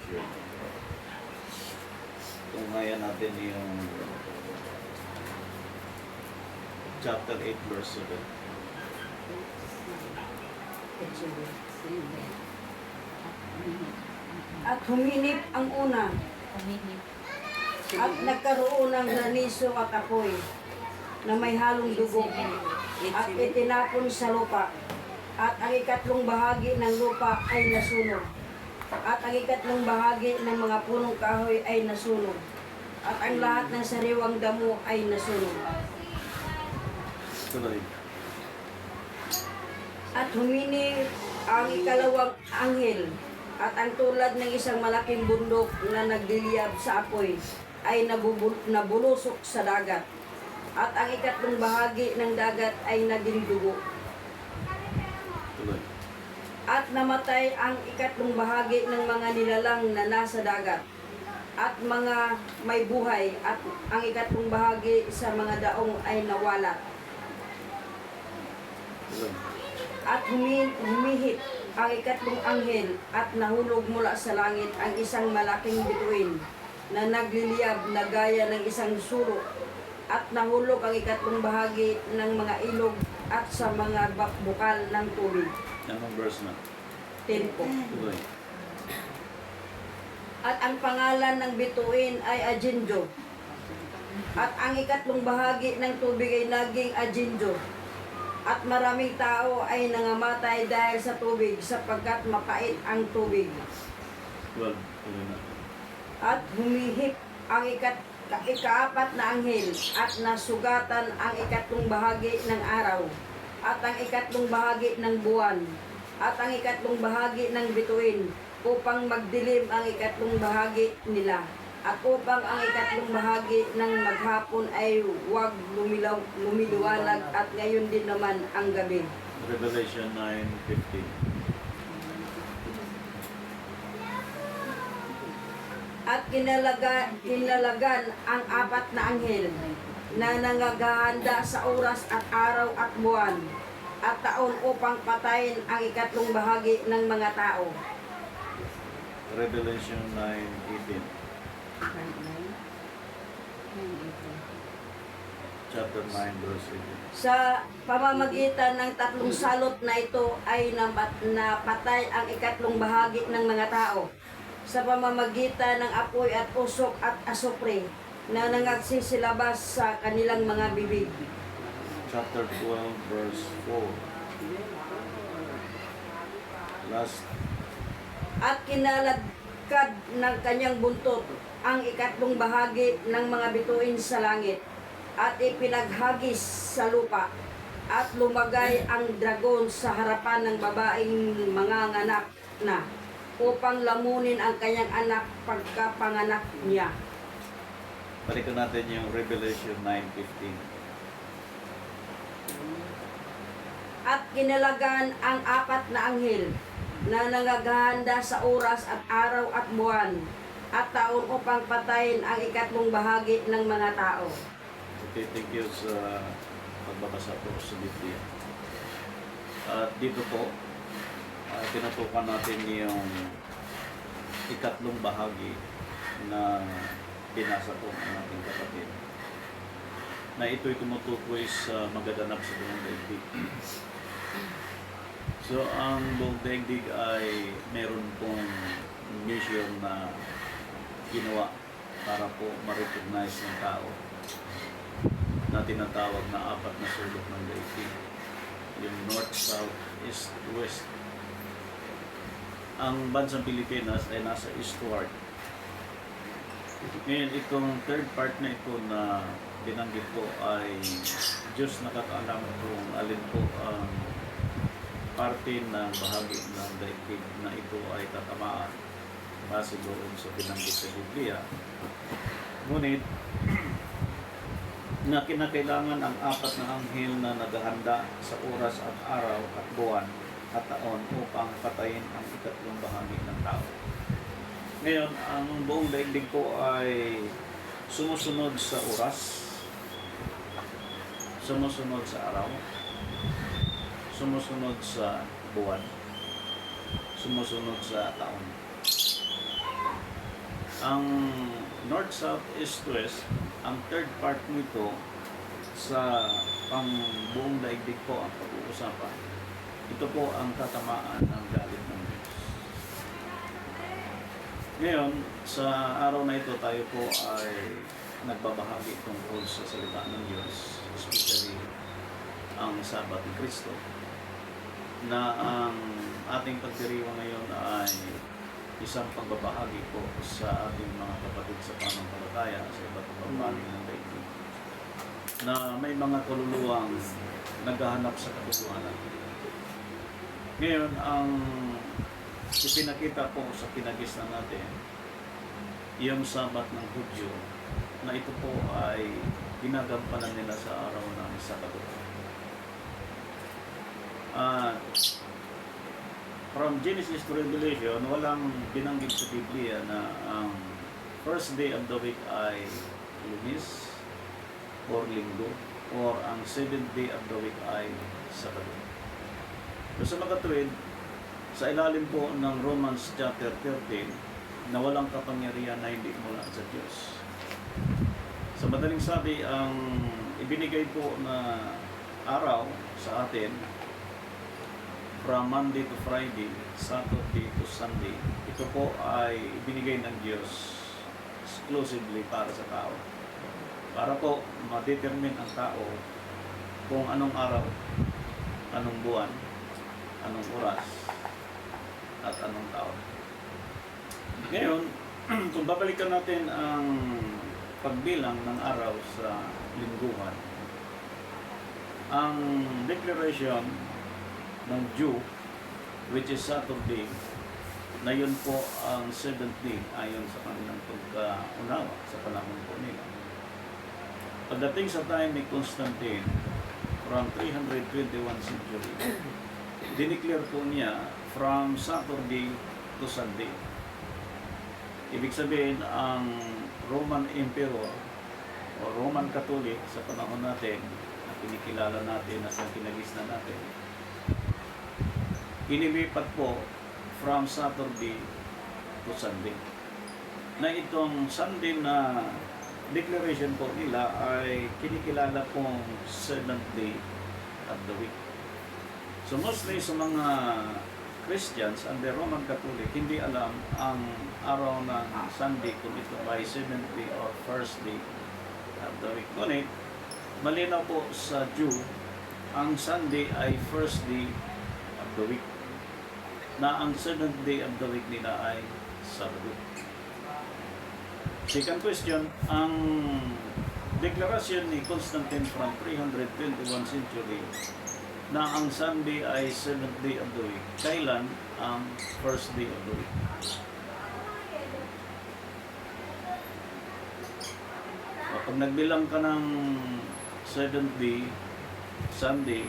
Good. Tungayan natin yung chapter 8 verse 7. At huminip ang una, at nagkaroon ng granizo at apoy na may halong dugo, at itinapon sa lupa, at ang ikatlong bahagi ng lupa ay nasunog, at ang ikatlong bahagi ng mga punong kahoy ay nasunog, at ang lahat ng sariwang damo ay nasunog. Tuloy. At humini ang ikalawang anghel, at ang tulad ng isang malaking bundok na nagliliyab sa apoy ay nabulusok sa dagat. At ang ikatlong bahagi ng dagat ay naging dugo. Tuloy. At namatay ang ikatlong bahagi ng mga nilalang na nasa dagat, at mga may buhay, at ang ikatlong bahagi sa mga daong ay nawalat. Tuloy. At humihit ang ikatlong anghel, at nahulog mula sa langit ang isang malaking bituin na nagliliyab na gaya ng isang suro, at nahulog ang ikatlong bahagi ng mga ilog at sa mga bukal ng tubig. Anong verse na? 10 po. Tuloy. At ang pangalan ng bituin ay Aginjo. At ang ikatlong bahagi ng tubig ay naging Aginjo. At maraming tao ay nangamatay dahil sa tubig, sapagkat mapait ang tubig. 12. Tuloy na. At humihip ang ikaapat na anghel, at nasugatan ang ikatlong bahagi ng araw, at ang ikatlong bahagi ng buwan, at ang ikatlong bahagi ng bituin, upang magdilim ang ikatlong bahagi nila, at upang ang ikatlong bahagi ng maghapon ay huwag lumiliwanag, at ngayon din naman ang gabi. Revelation 9:15. At kinalagan ang apat na anghel na nangaghahanda sa oras at araw at buwan at taon upang patayin ang ikatlong bahagi ng mga tao. Revelation 9:18. Chapter 9 verse 18. Sa pamamagitan ng tatlong salot na ito ay napatay ang ikatlong bahagi ng mga tao sa pamamagitan ng apoy at usok at asupre na nangagsisilabas sa kanilang mga bibig. Chapter 12 verse 4. Last. At kinalagkad ng kanyang buntot ang ikatlong bahagi ng mga bituin sa langit, at ipinaghagis sa lupa, at lumagay ang dragon sa harapan ng babaeng manganganak na, upang lamunin ang kanyang anak pagkapanganak niya. Balikan natin yung Revelation 9:15. At kinalagan ang apat na anghel na nangaghahanda sa oras at araw at buwan at taon upang patayin ang ikatlong bahagi ng mga tao. Okay, thank you sa pagbabasa po sa Biblia. At dito po, tinutukan natin yung ikatlong bahagi na binasa po ng ating kapatid, na ito'y tumutukoy sa magaganap sa buong daigdig. So, ang buong daigdig ay meron pong mission na ginawa para po ma-recognize ng tao na tinatawag na apat na sulok ng daigdig. Yung North, South, East, West. Ang bansang Pilipinas ay nasa eastward. Ngayon, itong third part na ito na binanggit ko ay Diyos nakakaalam kung alin po ang parte ng bahagi ng daigdig na ito ay tatamaan base doon sa binanggit sa Biblia. Ngunit, na kinakailangan ang apat na anghel na naghahanda sa oras at araw at buwan at taon upang patayin ang ikatlong bahagi ng tao. Ngayon, ang buong daigdig po ay sumusunod sa oras, sumusunod sa araw, sumusunod sa buwan, sumusunod sa taon. Ang north, south, east, west, ang third part nito sa buong daigdig po ang pag-uusapan. Ito po ang tatamaan ng galit ng Diyos. Ngayon, sa araw na ito tayo po ay nagbabahagi tungkol sa salita ng Diyos, especially ang Sabat ni Kristo, na ang ating pagdiriwang ngayon ay isang pagbabahagi po sa ating mga kapatid sa pananampalataya sa iba't ibang panig ng daigdig na may mga kaluluwang naghahanap sa katotohanan. Ngayon, ang ipinakita po sa kinagisnan natin, yung Sabat ng Hudyo, na ito po ay ginagampanan nila sa araw ng Sabado. From Genesis to Revelation, walang binanggit sa Biblia na ang first day of the week ay Lunes or Linggo, or ang seventh day of the week ay Sabado. So sa makatuwid, sa ilalim po ng Romans chapter 13, na walang kapangyarihan na hindi mula sa Diyos. Sa madaling sabi, ang ibinigay po na araw sa atin, from Monday to Friday, Saturday to Sunday, ito po ay ibinigay ng Diyos exclusively para sa tao. Para po ma-determine ang tao kung anong araw, anong buwan, anong oras, at anong taon. Ngayon, kung babalikan natin ang pagbilang ng araw sa lingguhan, ang declaration ng Jew, which is Saturday, na yun po ang seventh day ayon sa kanilang pagkaunawa sa panahon po nila. Pagdating sa time ni Constantine, from 321 century, dineclare po niya from Saturday to Sunday. Ibig sabihin, ang Roman Emperor o Roman Catholic sa panahon natin, na kinikilala natin at ang kinagisnan natin, inilipat po from Saturday to Sunday. Na itong Sunday na declaration po nila ay kinikilala pong seventh day of the week. So mostly sa mga Christians and the Roman Catholic, hindi alam ang araw ng Sunday kung ito ay seventh day or first day of the week. Ngunit, malinaw po sa Jew, ang Sunday ay first day of the week, na ang seventh day of the week nila ay Sabado. Second question, ang deklarasyon ni Constantine from 321 century na ang Sunday ay seventh day of the week, kailan ang first day of the week? Pag nagbilang ka ng seventh day, Sunday,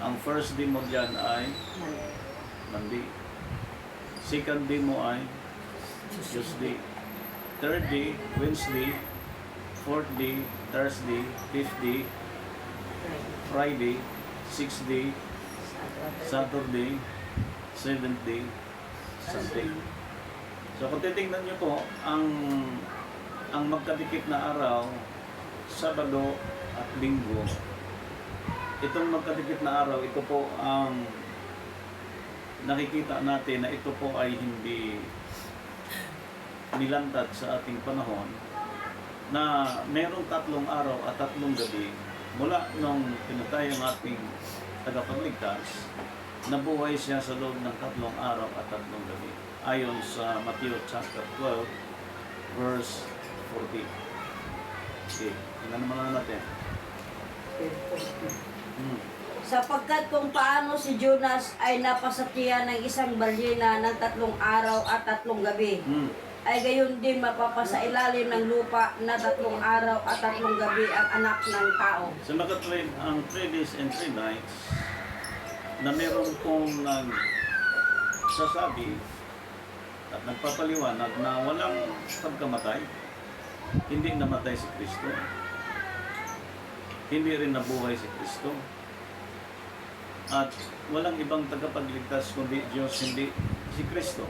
ang first day mo dyan ay Monday. Second day mo ay Tuesday. Third day, Wednesday. Fourth day, Thursday. Fifth day, Friday. Sixth day, Saturday. Seventh day, Sunday. So kung titingnan nyo po, ang magkadikit na araw, Sabado at Linggo, itong magkadikit na araw, ito po ang nakikita natin na ito po ay hindi nilantad sa ating panahon, na mayroong tatlong araw at tatlong gabi mula nung pinatay ang ating tagapagligtas, nabuhay siya sa loob ng tatlong araw at tatlong gabi, ayon sa Matthew chapter 12 verse 40. Okay, tingnan naman natin. Sapagkat kung paano si Jonas ay napasakyan ng isang balyena ng 3 araw at 3 gabi, ay gayon din mapapasailalim ng lupa na 3 araw at 3 gabi ang anak ng tao. Sa makatwid, ang 3 days and 3 nights, na meron pong nagsasabi at nagpapaliwanag na walang pagkamatay, hindi namatay si Kristo, hindi rin nabuhay si Kristo, at walang ibang tagapagligtas kundi Diyos, hindi si Kristo.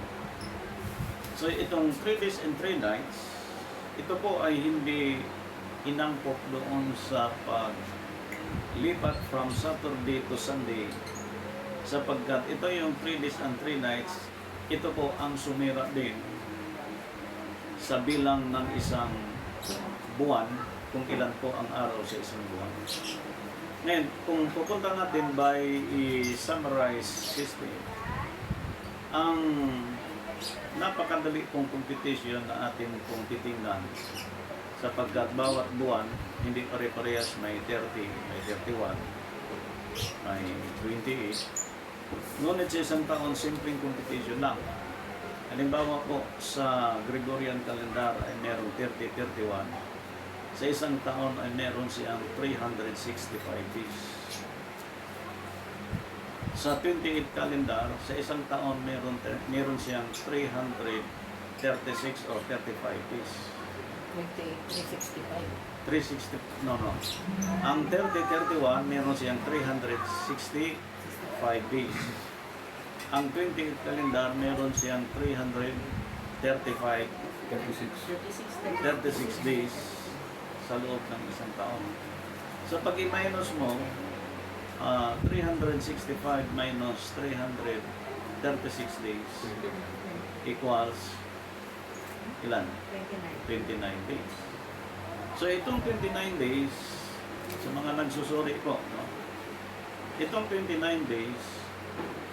So itong 3 days and 3 nights, ito po ay hindi inangkop doon sa paglipat from Saturday to Sunday, sapagkat ito yung 3 days and 3 nights, ito po ang sumira din sa bilang ng isang buwan, kung ilan po ang araw sa isang buwan. Ngayon, kung pupunta natin by summarize system, ang napakadali pong competition na atin pong titingnan, sapagkat bawat buwan hindi pare-parehas, may 30, may 31, may 28. Ngunit sa isang taon, simpleng competition lang. Halimbawa po, sa Gregorian calendar ay merong 30, 31. Sa isang taon ay meron siyang 365 days. Sa 28 calendar, sa isang taon meron siyang 336 or 35 days. 365. 360, no. Ang 30-31, meron siyang 365 days. Ang 28 calendar, meron siyang 336 days sa loob ng isang taon. So pag i-minus mo, 365 minus 336 days equals ilan? 29 days. So itong 29 days, sa mga nagsusuri po, no? Itong 29 days,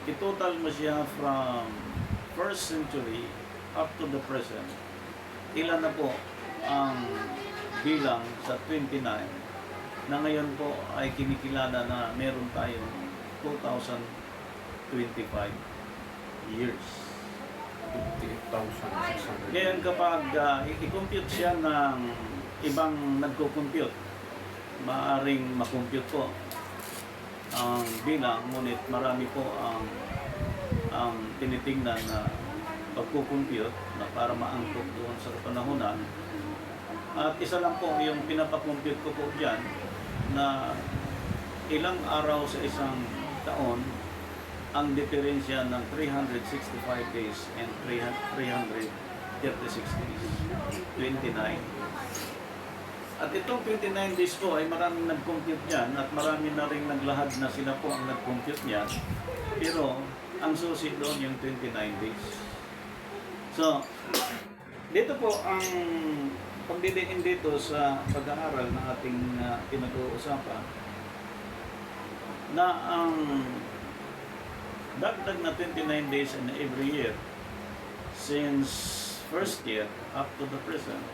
itotal mo siya from 1st century up to the present. Ilan na po ang bilang sa 29 na ngayon po ay kinikilala na meron tayong 2025 years. 58,600. Ngayon kapag i-compute siya ng ibang nagko-compute, maaring makompute po ang bilang, ngunit marami po ang tinitingnan na pagko-compute na para maangkop doon sa kapanahunan. At isa lang po yung pinapakompute ko po dyan na ilang araw sa isang taon ang diferensya ng 365 days and 336 days, 29. At itong 29 days po ay maraming nag-compute yan at marami na rin naglahad na sila po ang nag-compute niyan. Pero ang susi doon yung 29 days. So, dito po ang pagdidiin dito sa pag-aaral na ating pinag-uusapan na ang dagdag na 29 days in every year since first year up to the present.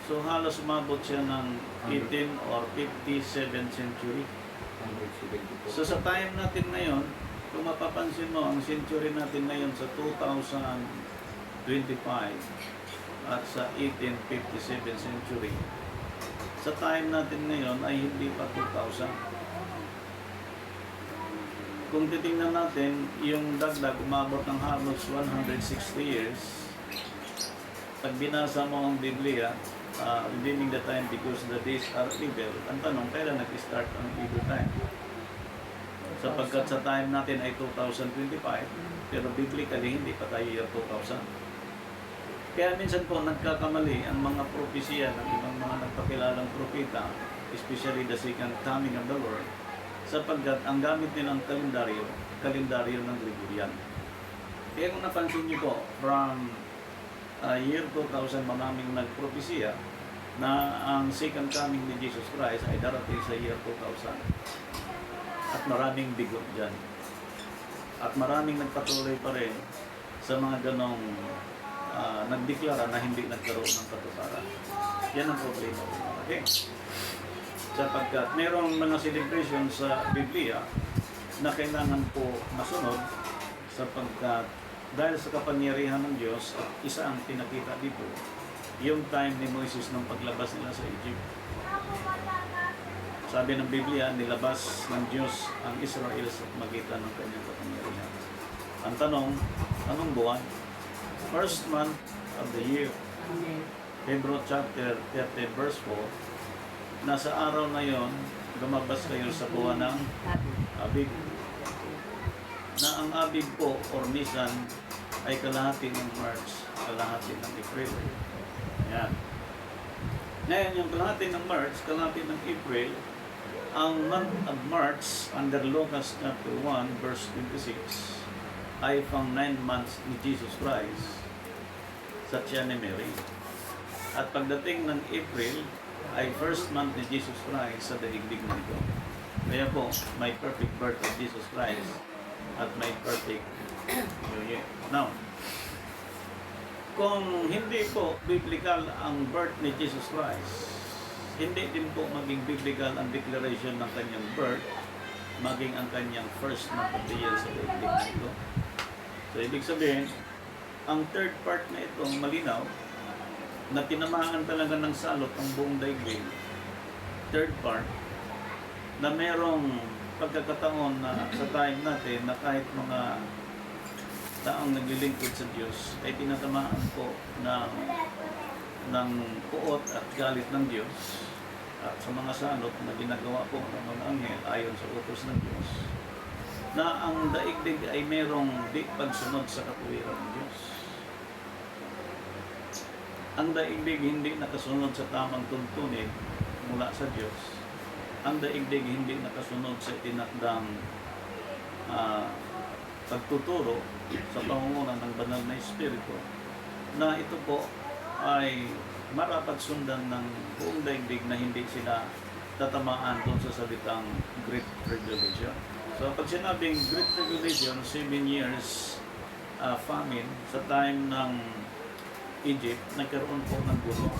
So halos umabot siya ng 18 or 57th century. So sa time natin ngayon, kung mapapansin mo, ang century natin ngayon sa 2025 at sa 1857 century, sa time natin ngayon ay hindi pa 2000. Kung titingnan natin, yung dagdag umabot ng halos 160 years. Pag binasa mo ang Biblia, redeeming the time because the days are evil, ang tanong, kailan nag-start ang evil time? Sapagkat sa time natin ay 2025, pero biblically hindi pa tayo year 2000. Kaya minsan po nagkakamali ang mga propesya ng ibang mga nagpakilalang propeta, especially the second coming of the Lord, sapagkat ang gamit nilang kalendaryo ng Gregorian. Kaya kung napansin niyo po, from year 2000 maraming nagpropesya na ang second coming ni Jesus Christ ay darating sa year 2000. At maraming bigo dyan. At maraming nagpatuloy pa rin sa mga ganong nagdeklara na hindi nagkaroon ng katuparan. Yan ang problema. Okay? Sapagkat mayroong mga celebration sa Biblia na kailangan po masunod sapagkat dahil sa kapangyarihan ng Diyos at isa ang pinakita dito, yung time ni Moises ng paglabas nila sa Egypt. Sabi ng Biblia, nilabas ng Diyos ang Israel sa magitan ng kanyang kapangyarihan. Ang tanong, anong buwan? First month of the year. Hebrew chapter 30 verse 4, nasa araw na yon, lumabas kayo sa buwan ng Abib. Na ang Abib po, or Nisan, ay kalahati ng March. kalahati ng April. Yan. Ngayon, yung kalahati ng March, kalahati ng April, ang month of March, under Lucas chapter 1, verse 26, ay pang 9 months ni Jesus Christ sa tiyan ni Mary. At pagdating ng April, ay first month ni Jesus Christ sa daigdig na ito. Kaya po, may perfect birth of Jesus Christ at may perfect New Year. Now, kung hindi po biblical ang birth ni Jesus Christ, hindi din po maging biblical ang declaration ng kanyang birth, maging ang kanyang first month of the year sa daigdig na ito. So, ibig sabihin, ang third part na ito, malinaw, na tinamaan talaga ng salot ang buong daigdig. Third part, na merong pagkakataon na sa time natin na kahit mga taong naglilingkod sa Diyos ay tinatamaan po ng puot at galit ng Diyos at sa mga salot na ginagawa po ng mga anghel ayon sa utos ng Diyos, na ang daigdig ay merong di pagsunod sa katuwiran ng Diyos. Ang daigdig hindi nakasunod sa tamang tuntunin mula sa Diyos. Ang daigdig hindi nakasunod sa tinakdang pagtuturo sa pangunguna ng banal na Espiritu, na ito po ay marapat sundan ng buong daigdig na hindi sila tatamaan doon sa salitang Great Tribulation. So pag sinabing Great Tribulation, 7 years famine sa time ng Egypt, nagkaroon po ng gutom.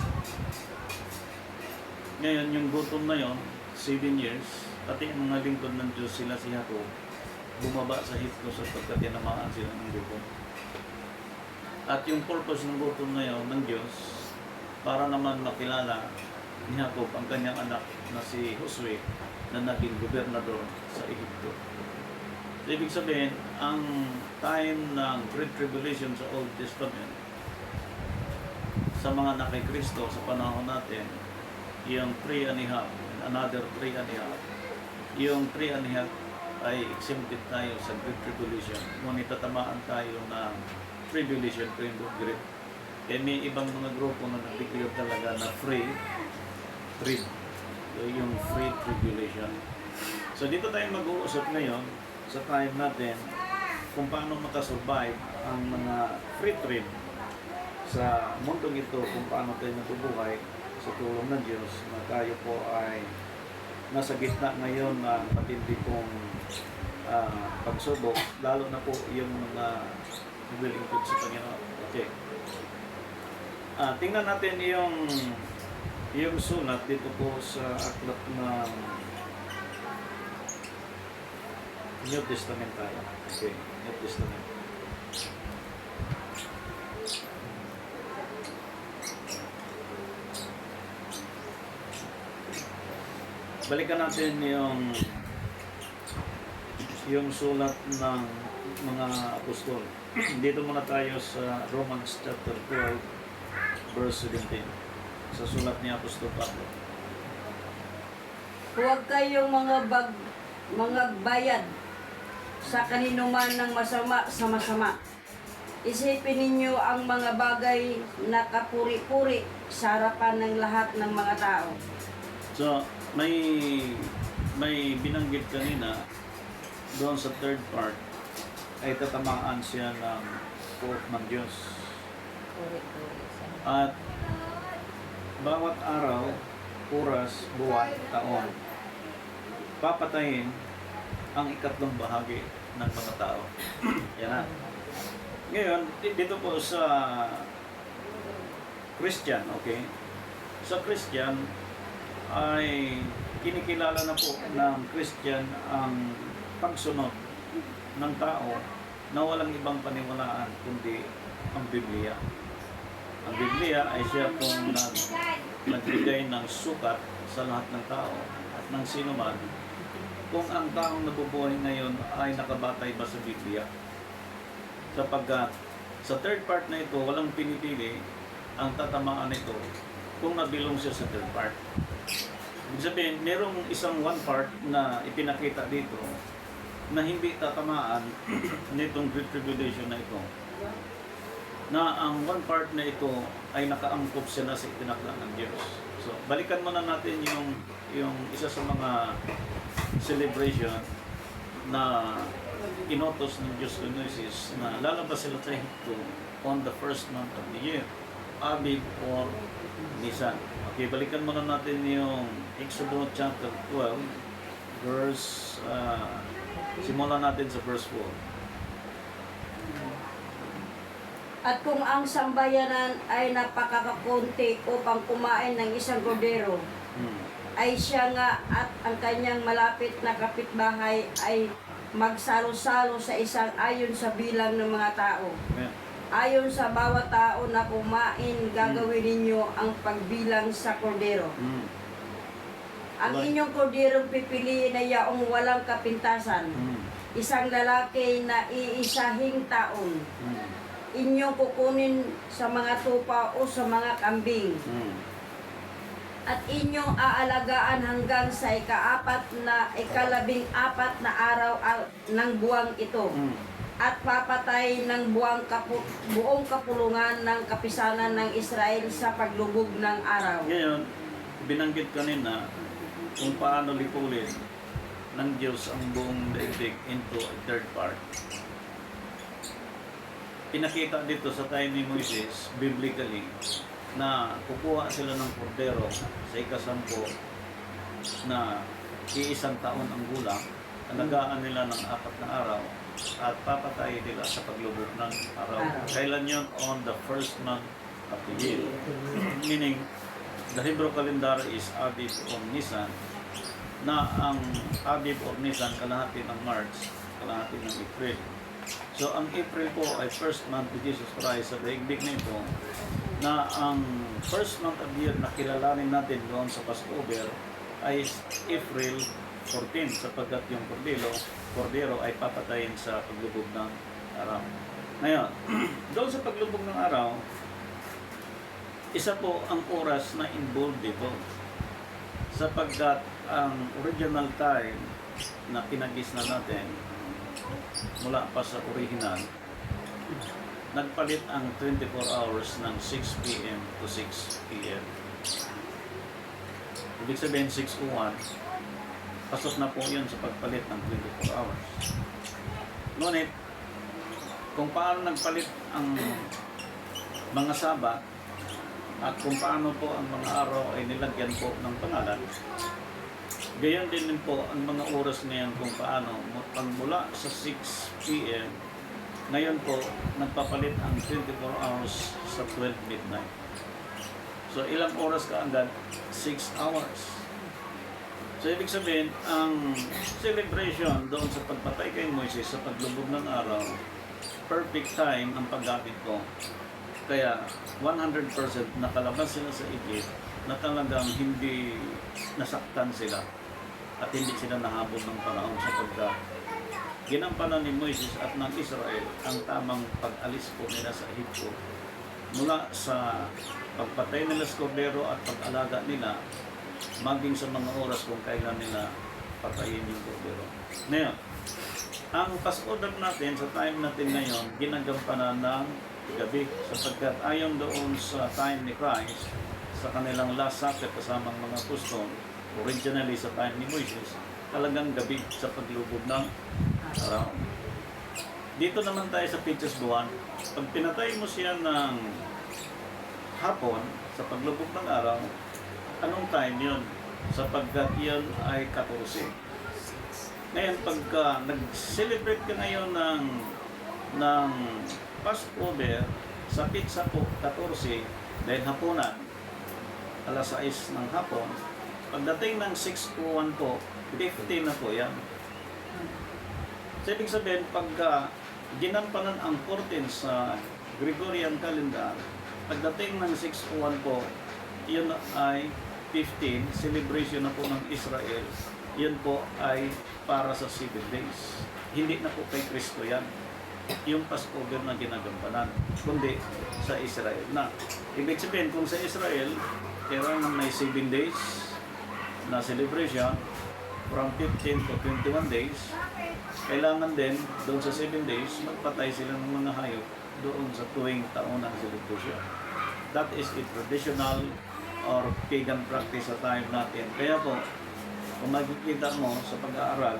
Ngayon, yung gutom na yon, 7 years, pati ang mga lingkod ng Diyos, sila si Jacob, bumaba sa Egypto sapagkat tinamaan sila ng gutom. At yung purpose ng gutom na yon ng Diyos, para naman makilala ni Jacob ang kanyang anak na si Josue na naging gobernador sa Egypto. So, ibig sabihin, ang time ng Great Tribulation sa Old Testament, sa mga nakikristo sa panahon natin, yung 3 and a half, another 3 and a half, yung 3 and a half ay exempted tayo sa Great Tribulation. Ngunit tatamaan tayo ng Tribulation, Great. Kaya may ibang mga grupo na nag-declare talaga na free trib, yung free tribulation. So dito tayo mag-uusap ngayon sa time natin kung paano makasurvive ang mga free trib sa mundong ito, kung paano tayo nabubuhay sa tulong ng Diyos na tayo po ay nasa gitna ngayon ng matindi pong pagsubok, lalo na po yung mga naglilingkod sa Panginoon. Okay. Tingnan natin yung sulat dito po sa aklat ng New Testament tayo. Okay, New Testament. Balikan natin yung sulat ng mga apostol. Dito muna tayo sa Romans chapter 12 verse 17. Sa sulat ni Apostol Pablo. Huwag kayong mga bayad sa kaninuman ng masama sa masama. Isipin ninyo ang mga bagay na kapuri-puri sa harapan ng lahat ng mga tao. So, may binanggit kanina doon sa third part ay tatamaan siya ng puot ng Diyos. At bawat araw, oras, buwan, taon, papatayin ang ikatlong bahagi ng mga tao. Yan na. Ngayon, dito po sa Christian, okay? Sa Christian ay kinikilala na po ng Christian ang pagsunod ng tao na walang ibang paniwalaan kundi ang Biblia. Ang Biblia ay siya pong nagbigay ng sukat sa lahat ng tao at ng sino man kung ang taong nabubuhay ngayon ay nakabatay ba sa Biblia. Sapagkat sa third part na ito, walang pinipili ang tatamaan nito kung nabilong siya sa third part. Ibig sabihin, merong isang one part na ipinakita dito na hindi tatamaan nitong Great Tribulation na ito. na ang one part na ito ay nakaangkop siya na sa itinakda ng Diyos. So, balikan muna natin yung isa sa mga celebration na inotos ng Diyos kay Moises na lalabas sila sa Ehipto on the first month of the year, Abib or Nisan. Okay, balikan muna natin yung Exodus chapter 12, verse, simulan natin sa verse 4. At kung ang sambayanan ay napakakakunti upang kumain ng isang kordero, ay siya nga at ang kanyang malapit na kapitbahay ay magsalo-salo sa isang ayon sa bilang ng mga tao. Amen. Ayon sa bawat tao na kumain, gagawin ninyo ang pagbilang sa kordero. Ang inyong kordero pipiliin na yaong walang kapintasan, isang lalaki na iisahing taon. Inyong kukunin sa mga tupa o sa mga kambing. At inyong aalagaan hanggang sa ikalabing-apat na araw ng buwang ito. At papatay ng buong kapulungan ng kapisanan ng Israel sa paglubog ng araw. Ngayon, binanggit kanina kung paano lipulin ng Diyos ang buong daigdig into a third part. Pinakita dito sa time ni Moises, biblically, na kukuha sila ng kordero sa ikasampu na iisang taon ang gulang, alagaan nila ng 4 na araw at papatay nila sa paglubog ng araw. Kailan yun? On the first month of the year. Meaning, the Hebrew calendar is Abib or Nisan, na ang Abib or Nisan kalahati ng March, kalahati ng April. So, ang April po ay first month ni Jesus Christ sa daigdig nito, na ang first month of the year na kilalanin natin doon sa Passover ay April 14, sapagkat yung kordero ay papatayin sa paglubog ng araw. Ngayon, doon sa paglubog ng araw, isa po ang oras na involved dito, sapagkat ang original time na pinagis na natin mula pa sa original, nagpalit ang 24 hours ng 6 p.m. to 6 p.m. Ibig sabihin 6:01, pasok na po yun sa pagpalit ng 24 hours. Ngunit, kung paano nagpalit ang mga Sabat at kung paano po ang mga araw ay nilagyan po ng pangalan, gayon din po ang mga oras ngayon kung paano mula sa 6 p.m. Ngayon po, nagpapalit ang 24 hours sa 12 midnight. So, ilang oras ka agad? 6 hours. So, ibig sabihin, ang celebration doon sa pagpatay kay Moises sa paglubog ng araw, perfect time ang paggamit ko. Kaya, 100% nakalabas sila sa Egypt na talagang hindi nasaktan sila at hindi sila nahabol ng Paraon sapagkat ginampanan ni Moises at ng Israel ang tamang pag-alis po nila sa Ehipto mula sa pagpatay nila sa kordero at pag-alaga nila maging sa mga oras kung kailan nila patayin yung kordero. Ngayon, ang Passover natin sa time natin ngayon ginagampanan ng gabi sapagkat ayon doon sa time ni Christ sa kanilang last supper kasamang mga custom, originally sa time ni Moises, talagang gabi sa paglubog ng araw. Dito naman tayo sa Pitches Buwan. Pag pinatay mo siya ng hapon sa paglubog ng araw, anong time yun? Sapagkat yun ay 14. Ngayon, pagka nag-celebrate ka ngayon ng Passover sa pizza po 14, dahil hapunan, alas 6 ng hapon, pagdating ng 6:01 po, 15 na po yan. So, ibig sabihin, pagka ginampanan ang 14 sa Gregorian calendar, pagdating ng 6:01 po, yun ay 15, celebration na po ng Israel. Yun po ay para sa 7 days. Hindi na po kay Kristo yan, yung Passover na ginagampanan, kundi sa Israel na. Ibig sabihin, kung sa Israel, kailangan may 7 days na celebration, from 15 to 21 days, kailangan din doon sa 7 days magpatay sila ng mga hayop doon sa tuwing taon ng celebration. That is a traditional or pagan practice sa time natin. Kaya po, kung makikita mo sa pag-aaral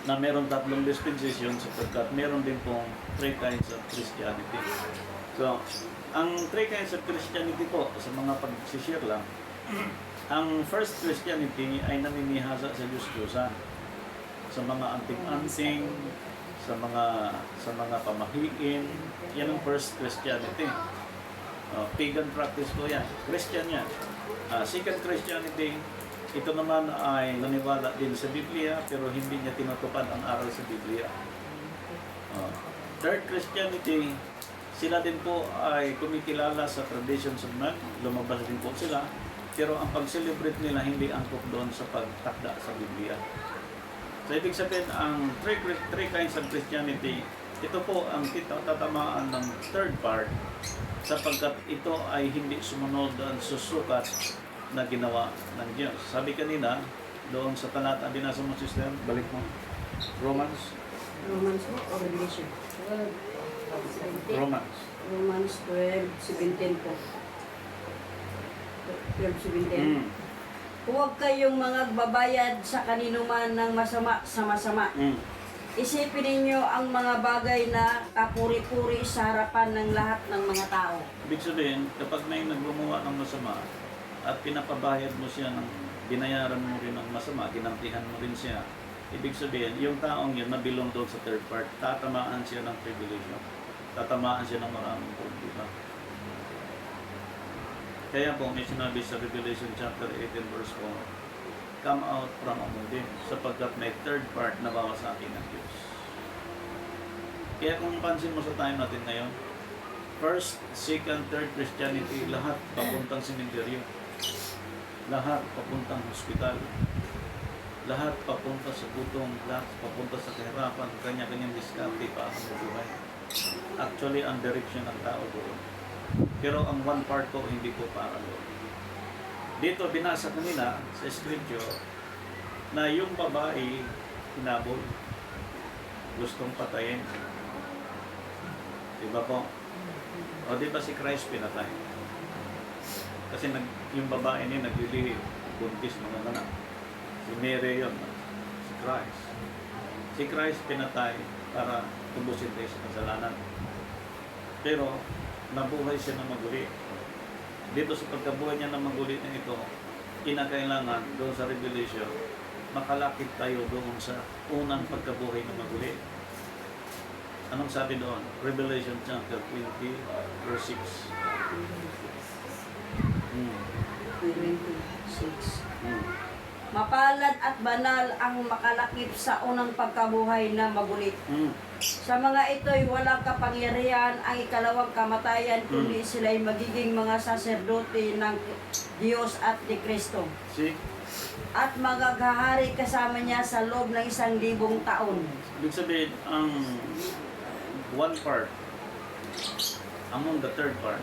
na meron tatlong dispensation sapagkat meron din pong three kinds of Christianity. So, ang three kinds of Christianity po, sa mga pag-share lang, ang first Christianity ay naninihasa sa Diyos-Diyosan, sa mga anting-anting, sa mga pamahiin. Yan ang first Christianity. Pagan practice po yan. Christian yan. Second Christianity, ito naman ay naniwala din sa Biblia pero hindi niya tinutupad ang aral sa Biblia. Third Christianity, sila din po ay kumikilala sa traditions of man. Lumabas din po sila. Pero ang pag-celebrate nila hindi angkop doon sa pagtakda sa Biblia. So, ibig sabihin, ang three kinds of Christianity, ito po ang tatamaan ng third part sapagkat ito ay hindi sumunod ang susukat na ginawa ng Diyos. Sabi kanina, doon sa talata din nasa mga sister, balik mo, Romans Romans o Revelation? Romans 12:17 po. 12:17. Huwag kayong mga babayad sa kaninuman ng masama sa masama. Isipin ninyo ang mga bagay na kapuri-puri sa harapan ng lahat ng mga tao. Ibig sabihin, kapag may naggumawa ng masama at pinapabayad mo siya ng binayaran mo rin ng masama, ginantihan mo rin siya, ibig sabihin, yung taong yun na belong doon sa third part, tatamaan siya ng tribulation. Tatamaan siya ng maraming problema. Kaya po may sinabi sa Revelation chapter 18 verse 4, come out from among them, sapagkat may third part na bawa sa akin ng Diyos. Kaya kung pansin mo sa time natin ngayon, first, second, third Christianity, lahat papuntang sementeryo. Lahat papuntang hospital. Lahat papunta sa gutom, lahat papunta sa kahirapan, kanya-kanyang diskarte para mabuhay. Actually, ang direction ng tao doon. Pero ang one part ko, hindi ko para doon. Dito, binasa kanina sa scripture na yung babae, hinabol, gustong patayin. Diba po? O diba si Christ pinatay? Kasi yung babae niya naglilihi, buntis mga anak. Si Mary yun, si Christ. Si Christ pinatay para tubusin tayo sa kasalanan. Pero, nabuhay siya ng maguli. Dito sa pagkabuhay niya ng maguli na ito, kinakailangan doon sa Revelation, makalakit tayo doon sa unang pagkabuhay ng maguli. Anong sabi doon? Revelation chapter 20, verse 6. 26. Mapalad at banal ang makalakip sa unang pagkabuhay na magulit. Sa mga ito'y walang kapangyarihan ang ikalawang kamatayan, kundi sila'y magiging mga saserdote ng Diyos at ni Kristo. See? At magaghahari kasama niya sa loob ng 1,000 taon. Ibig sabihin, ang one part, among the third part,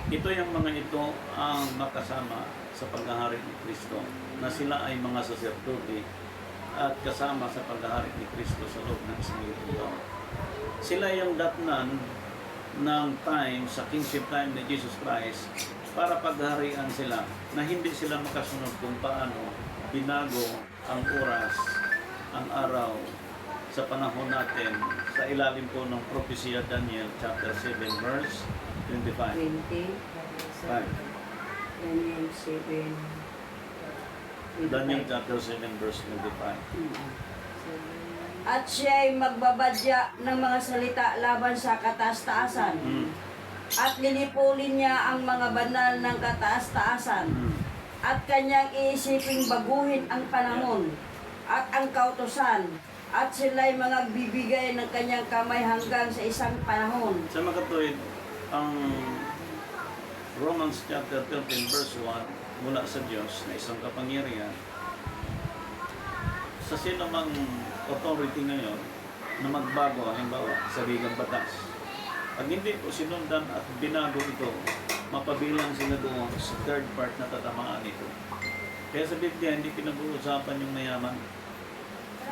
ito yung mga ito ang makasama sa paghahari ni Kristo, na sila ay mga saserdote at kasama sa paghahari ni Kristo sa loob ng 1,000 taon. Sila yung datnan ng time, sa kingship time ni Jesus Christ, para paghaharian sila, na hindi sila makasunod kung paano binago ang oras, ang araw, sa panahon natin, sa ilalim po ng propesya Daniel chapter 7 verse 25. 5. Daniel 7. Daniel chapter 7 verse 25. At siya'y magbabadya ng mga salita laban sa kataas-taasan. At lilipulin niya ang mga banal ng kataas-taasan. At kanyang iisiping baguhin ang panahon at ang kautusan. At sila'y mga bibigay ng kanyang kamay hanggang sa isang panahon. Sa makatuwid, ang Romans chapter 13 verse 1 mula sa Diyos na isang kapangyarihan sa sino mang authority ngayon na magbago, halimbawa sa ligang batas. Pag hindi po sinundan at binago ito, mapabilang sila doon sa third part na tatamaan ito. Kaya sa Biblia, hindi pinag-uusapan yung mayaman,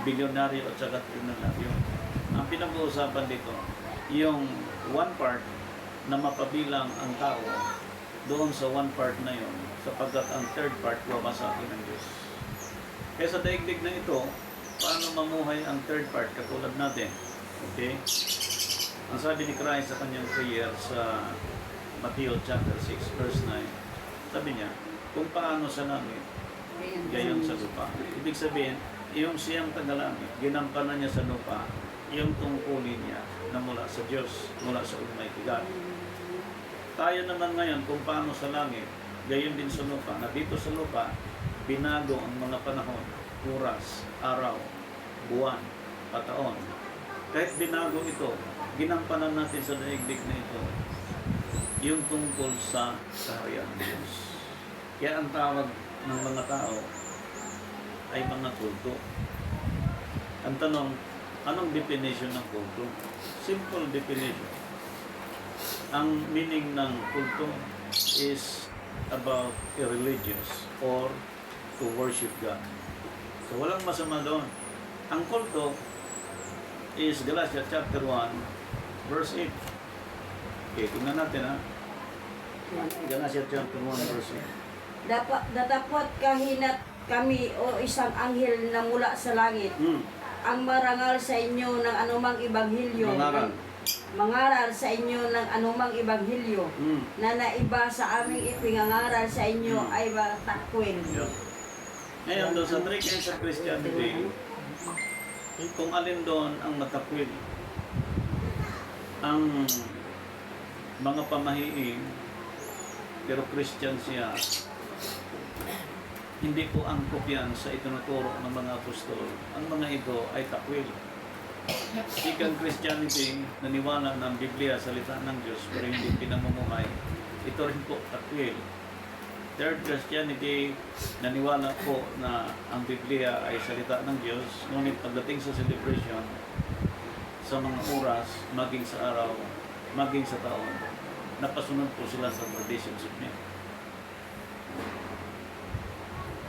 bilyonaryo at saka trinaryo. Ang pinag-uusapan dito, yung one part na mapabilang ang tao doon sa one part na yon, sapagkat ang third part wawasakin ng Diyos. Kaya sa daigdig na ito, paano mamuhay ang third part katulad natin? Okay? Ang sabi ni Christ sa kanyang prayer sa Matthew chapter 6 verse 9, sabi niya, kung paano sa langit, gayon sa lupa. Ibig sabihin, yung siyang tagalangit, ginampanan niya sa lupa, yung tungkulin niya na mula sa Diyos, mula sa Almighty God. Tayo naman ngayon, kung paano sa langit, gayon din sa lupa, na dito sa lupa, binago ang mga panahon, oras, araw, buwan, pataon. Kahit binago ito, ginampanan natin sa daigdig na ito, yung tungkol sa kaharian ng Diyos. Kaya ang tawag ng mga tao ay mga kulto. Ang tanong, anong definition ng kulto? Simple definition. Ang meaning ng kulto is about a religious or to worship God. So walang masama doon. Ang kulto is Galatians chapter 1 verse 8. Okay, tingnan natin ha. Galatians chapter 1 verse 8. Datapot kahinat kami o isang anghel na mula sa langit ang marangal sa inyo ng anumang ibanghilyo. Mangaral sa inyo ng anumang ibanghilyo na naiba sa aming ipingangaral sa inyo ay batakwin. Yeah. Ngayon doon sa three kinds of Christianity, kung alin doon ang matakwil, ang mga pamahiin, pero Christian siya, hindi po angkop yan sa itinuturo ng mga apostol. Ang mga ito ay takwil. Second Christianity, naniwala ng Biblia, salita ng Diyos, pero hindi pinamumuhay. Ito rin po takwil. Third Christianity, naniwala po na ang Biblia ay salita ng Diyos, ngunit pagdating sa celebration, sa mga oras, maging sa araw, maging sa taon, napasunod po sila sa traditions of men.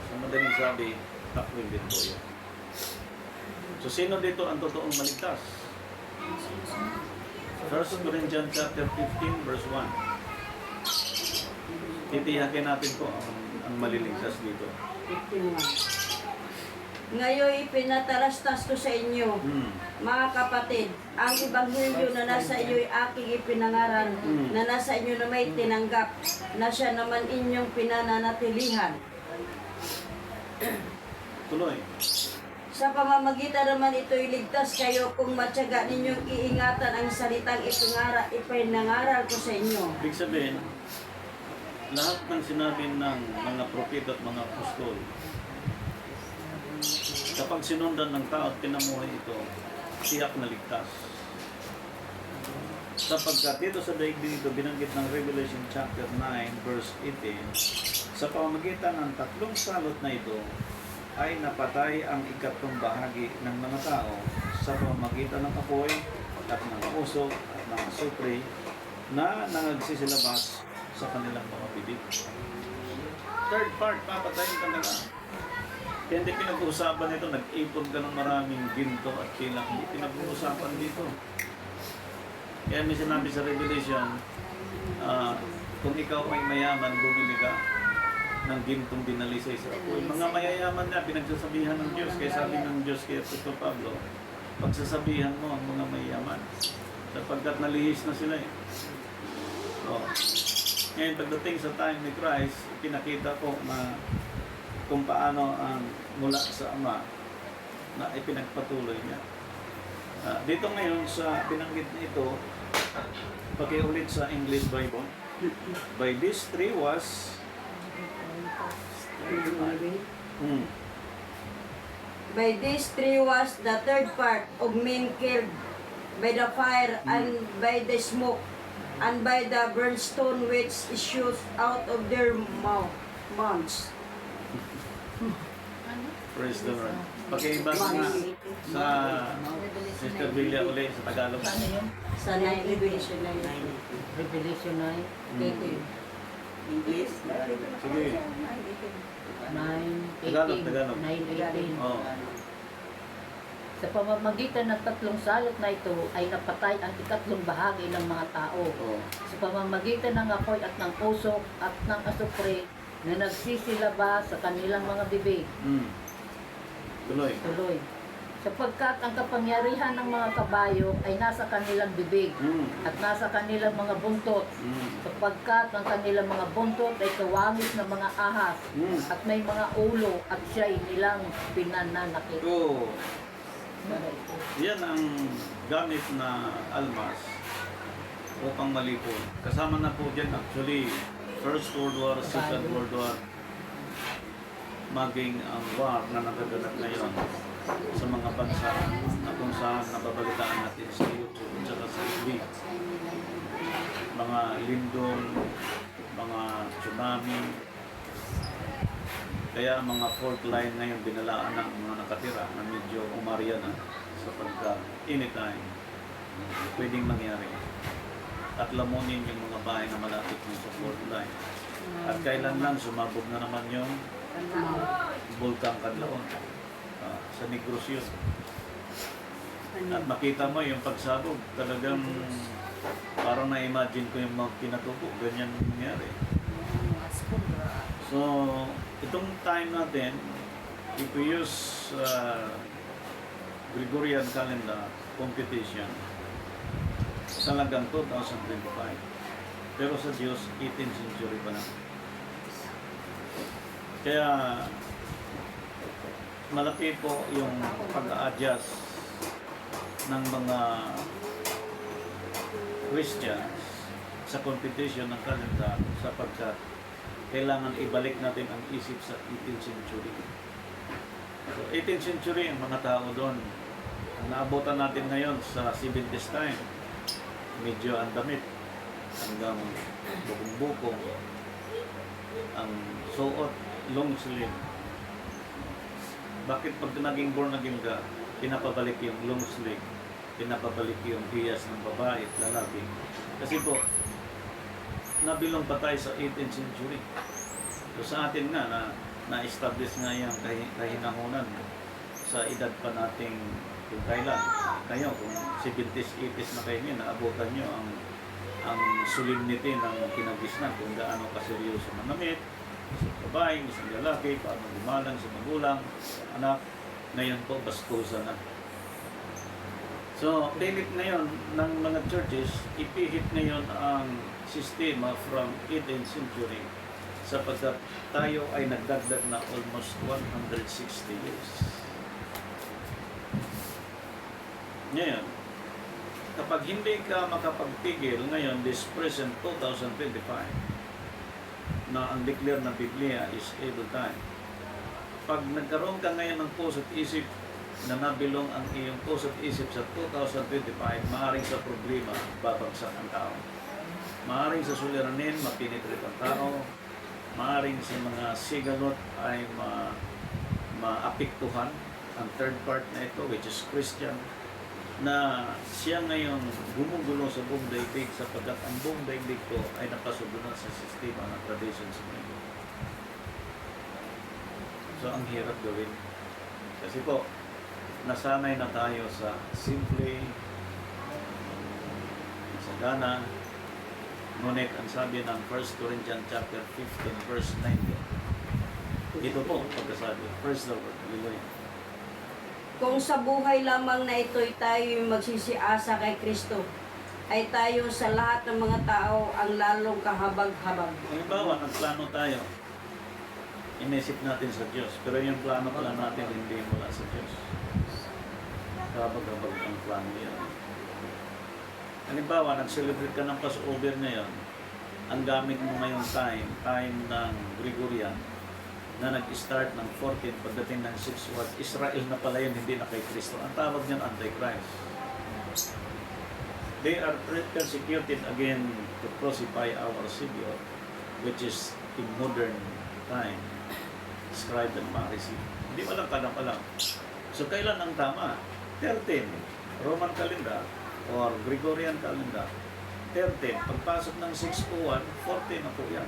So madaling sabi, takwil din po yun. So sino dito ang totoong maligtas? 1 Corinthians chapter 15 verse 1. Titiyakin natin po ang maliligtas dito. 51. Ngayon ipinatalastas ko sa inyo, mga kapatid, ang ibanghilyo na nasa iyo'y aking ipinangaral, na nasa inyo na may tinanggap, na siya naman inyong pinananatilihan. Tuloy. Sa pamamagitan naman ito'y ligtas kayo kung matyaga ninyong iingatan ang salitang ipinangaral ko sa inyo. Ibig sabihin, lahat ng sinabi ng mga propeta at mga apostol, kapag sinundan ng tao at pinamuhay ito, tiyak na ligtas. Sapagkat dito sa daigdig ito, binanggit ng Revelation chapter 9 verse 18, sa pamamagitan ng tatlong salot na ito, ay napatay ang ikatlong bahagi ng mga tao sa pamamagitan ng apoy at ng usok at ng supre na nangagsisilabas sa kanilang mga bibig. Third part, papatayin talaga. Kaya hindi pinag-uusapan ito, nag-ipon ka ng maraming ginto at pilak. Hindi pinag-uusapan dito. Kaya may sinabi sa Revelation, kung ikaw ay mayaman, bumili ka ng gintong dinalisay sa apoy. Mga mayayaman na, pinagsasabihan ng Diyos. Kaya sabi ng Diyos kay Apostol Pablo, pagsasabihan mo ang mga mayayaman. Sapagkat nalihis na sila eh. So, ngayon, pagdating sa time ni Christ, pinakita ko na kung paano ang mula sa Ama na ipinagpatuloy niya. Dito ngayon sa binanggit na ito, pakiulit sa English Bible, by these three was By these three was the third part of men killed by the fire and by the smoke and by the brimstone which issues out of their mouths. Praise the Lord. Pakibasa nga sa Sister Villa uli sa Tagalog. Sa 9 Revelation 9. Revelation 9, 18. English? Sige. 9, 18. Tagalog. 9, 18. Oh. Sa pamamagitan ng tatlong salot na ito ay napatay ang ikatlong bahagi ng mga tao. Oh. Sa pamamagitan ng apoy at ng usok at ng asupre na nagsisilaba sa kanilang mga bibig. Tuloy. Tuloy. Sapagkat ang kapangyarihan ng mga kabayo ay nasa kanilang bibig at nasa kanilang mga buntot. Sapagkat ang kanilang mga buntot ay kawangis ng mga ahas at may mga ulo at siya'y nilang pinananakit. So, yan ang gamit na almas upang malipol. Kasama na po dyan actually First World War, Second World War, maging ang war na nagaganap ngayon sa mga bansa na kung saan nababalitaan natin sa YouTube at saka sa FB. Mga lindol, mga tsunami. Kaya ang mga fault line ngayon binalaan ng mga nakatira na medyo umarya na sapagkat anytime pwedeng mangyari. At lamunin yung mga bahay na malapit sa fault line. At kailan lang sumabog na naman yung Bulkang Kadlaon sa Negros yun. At makita mo yung pagsabog, talagang parang na-imagine ko yung mga pinatubo, ganyan nangyari. So, itong time natin, if we use Gregorian calendar computation, talagang 2025. Pero sa Diyos, 18th century pa lang. Kaya, malaki po yung pag-a-adjust ng mga Christians sa computation ng calendar sapagkat kailangan ibalik natin ang isip sa 18th century. So, 18th century, ang mga tao doon, ang naabutan natin ngayon sa 70s time, medyo ang damit, hanggang bukong-bukong, ang suot, long sleeve. Bakit pag naging born again ka, pinapabalik yung long sleeve, pinapabalik yung hiyas ng babae at lalaki? Kasi po, nabilong pa tayo sa 18th century. So sa atin nga, na-establish nga yung kahinahunan sa edad pa nating kung kailan. Kayo, kung 70s, 80s na kayo ngayon, naabutan nyo ang solemnity ng kinagisnan kung gaano kaseryoso manamit, isang babae, isang lalaki, paano gumalang sa magulang, anak, ngayon po, baskusa na. So, limit ngayon ng mga churches, ipihit ngayon ang sistema from 18th century sapagkat tayo ay nagdagdag na almost 160 years. Ngayon, kapag hindi ka makapagpigil ngayon, this present 2025, na ang declare ng Biblia is able time. Pag nagkaroon ka ngayon ng puso't isip na nabilong ang iyong puso't isip sa 2025, maaaring sa problema, babagsak ang tao. Maaaring sa suliranin, mapinitrit ang tao. Maaaring sa mga sigalot ay maapektuhan ang third part na ito, which is Christian, na siya ngayon gumugulo sa buong daigdig sapagkat ang buong daigdig ko ay napasunod sa sistema ng tradition sa mundo. So, ang hirap gawin. Kasi po, nasanay na tayo sa simple, sagana, ngunit ang sabi ng 1 Corinthians chapter 15 verse 19. Ito po, pagkasabi, praise the Lord, hallelujah. Kung sa buhay lamang na ito'y tayo magsisiasa kay Kristo, ay tayo sa lahat ng mga tao ang lalong kahabag-habag. Halimbawa, nagplano tayo, inisip natin sa Diyos, pero yung plano pala natin hindi mula sa Diyos. Kahabag-habag ang plano yan. Halimbawa, nag-celebrate ka ng Passover ngayon, ang gamit mo ngayong time ng Gregorian, na nag-start ng 14, pagdating ng 6 was Israel na pala yun, hindi na kay Kristo. Ang tawag niyan, Antichrist. They are persecuted again to crucify our Savior, which is in modern time, scribe and Pharisee. Hindi mo lang alam. So, kailan ang tama? 13, Roman calendar or Gregorian calendar. 13, pagpasok ng 601, 14 na po yan.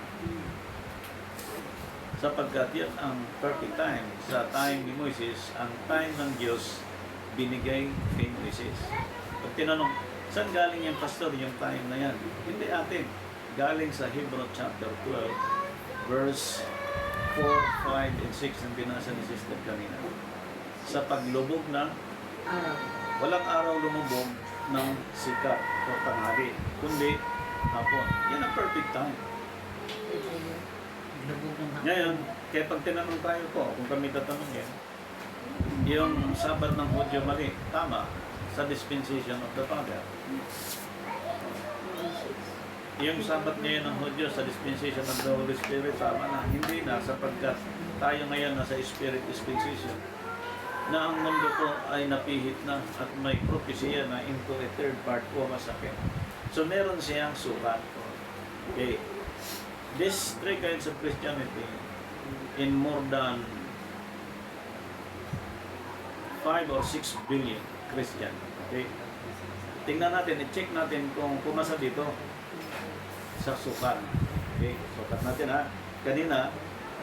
Sapagkat yan ang perfect time. Sa time ni Moises, ang time ng Diyos binigay kay Moises. Pag tinanong, saan galing yung pastor yung time na yan? Hindi atin. Galing sa Hebrew chapter 12, verse 4, 5, and 6 ang binasa ni Sister kanina. Sa paglubog ng Araw. walang araw lumubog ng sikat o tanghali, kundi hapon. Yan ang perfect time. Ngayon, kaya pag tinanong tayo po, kung kami tatanungin, yung Sabat ng Hudyo mali, tama, sa dispensation of the Father. Yung Sabat ngayon ng Hudyo sa dispensation of the Holy Spirit, tama na. Hindi na, sapagkat tayo ngayon nasa Spirit dispensation, na ang mundo ko ay napihit na at may propesya na into a third part o masakit. So meron siyang sukat. Okay. These three kinds of Christianity in more than 5 or 6 billion Christian. Okay? Tingnan natin, i-check natin kung pumasa dito sa sukat. Okay? Sukat natin ha. Kanina,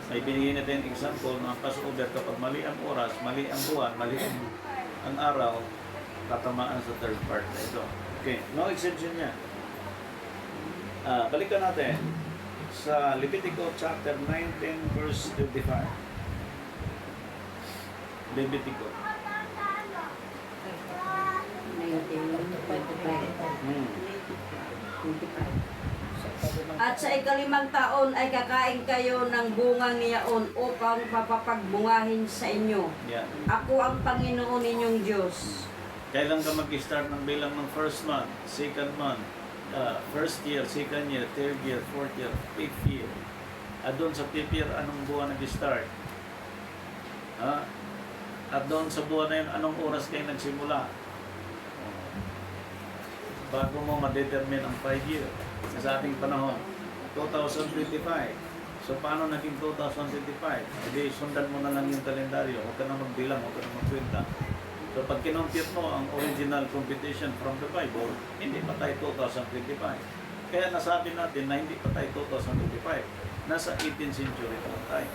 may binigyan natin example ng Passover kapag mali ang oras, mali ang buwan, mali ang araw, tatamaan sa third part na ito. Okay, no exception niya. Balikan natin sa Levitico chapter 19 verse 25. Levitico. 25. At sa ikalimang taon ay kakain kayo ng bungang niyaon upang papapagbungahin sa inyo. Yeah. Ako ang Panginoon ninyong Diyos. Kailan ka mag-start ng bilang ng first month, second month, first year, second year, third year, fourth year, fifth year. At doon sa fifth year, anong buwan nag-start? At doon sa buwan na yun, anong oras kayo nagsimula? Bago mo ma-determine ang 5 year sa ating panahon, 2025. So paano naging 2025? Hindi, sundan mo na lang yung kalendaryo. Huwag ka na magbilang, huwag ka na magkwenta. So pag kinompute mo ang original computation from the Bible, hindi pa tayo 2025. Kaya nasabi natin na hindi pa tayo 2025. Nasa 18th century pa tayo.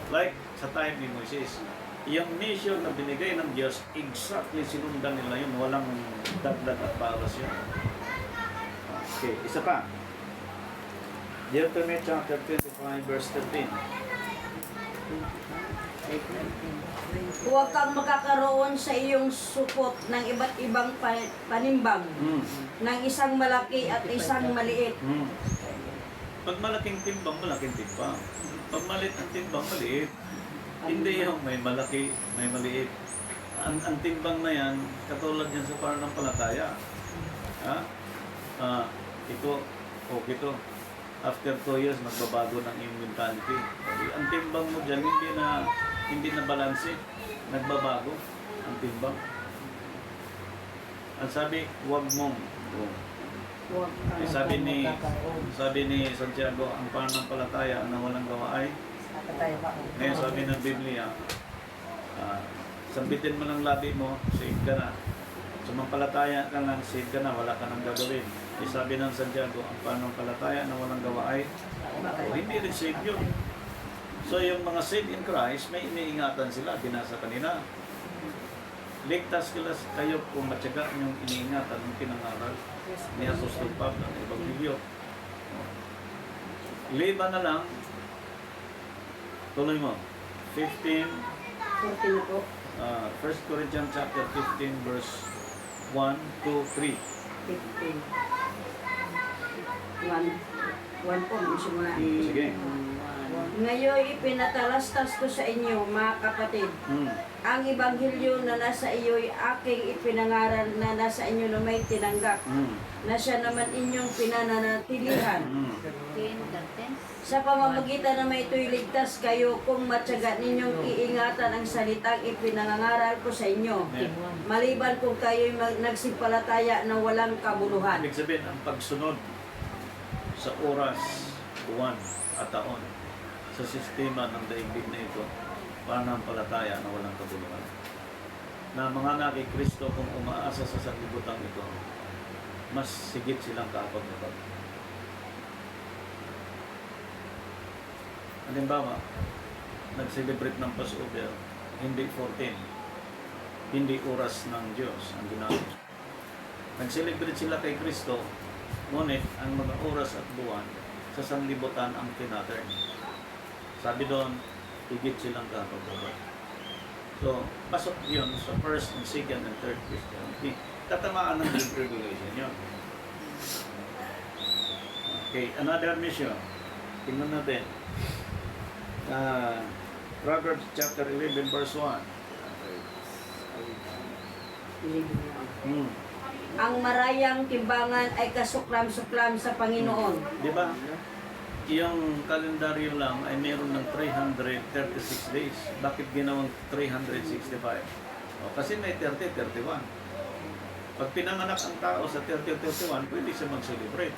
Like sa time ni Moises. Yung mission na binigay ng Diyos, exactly sinundan nila yun. Walang dagdag at bawas yun. Okay, isa pa. Deuteronomy chapter 25 verse 13. Huwag kang makakaroon sa iyong supot ng iba't ibang panimbang, ng isang malaki at isang maliit. Pag malaking timbang, malaking timbang. Pag maliit ang timbang, maliit. Hindi yung may malaki, may maliit. Ang timbang na yan, katulad yan sa pananampalataya. Ito. After 2 years, magbabago ng iyong mentality. Ang timbang mo dyan, hindi na balanse. Nagbabago ang timbang. Ang sabi, huwag mong. Sabi ni Santiago, ang pananampalataya na walang gawa ay ngayon sabi ng Biblia, sambitin mo ng labi mo, save ka na. Sumampalataya ka lang, save ka na, wala ka nang gagawin. Sabi ng Santiago, ang pananampalataya na walang gawa ay hindi rin save yun. So yung mga saved in Christ, may iniingatan sila, binasa kanina. Ligtas kayo kung matyaga yung iniingatan ng pinangaral ni Apostol Pablo ng Ebanghelyo. Liba na lang, tuloy mo, 15, 14 na po. 1 Corinthians chapter 15 verse 1, 2, 3. 15. 1 po, gusto mo na. Sige. Ngayon ipinatalastas ko sa inyo, mga kapatid, ang ebanghelyo na nasa iyo'y aking ipinangaral na nasa inyo na may tinanggap, na siya naman inyong pinananatilihan. Sa pamamagitan na may ito'y ligtas kayo kung matyaga ninyong iingatan ang salitang ipinangangaral ko sa inyo. Maliban kung kayo'y nagsimpalataya na walang kabuluhan. Ibig sabihin, ang pagsunod sa oras, buwan at taon sa sistema ng daigdig na ito, pananampalataya na walang kabuluhan. Na mga anak kay Kristo kung umaasa sa sanlibutan ito, mas sigit silang kapag-kapag. Halimbawa, nag-celebrate ng Passover, hindi 14, hindi oras ng Diyos ang ginamit. Nag-celebrate sila kay Kristo, ngunit ang mga oras at buwan sa sanlibutan ang tinaturn. Sabi doon, higit silang kakababa. So, pasok yun sa first and second and third Christianity. Tatamaan ng Great Tribulation yun. Okay, another mission. Tingnan natin. Proverbs chapter 11 verse 1. Ang marayang timbangan ay kasuklam-suklam sa Panginoon. Di ba? Yung kalendaryo lang ay meron ng 336 days. Bakit ginawang 365? O, kasi may 30, 31. Pag pinanganak ang tao sa 30, 31, pwede siya mag-celebrate.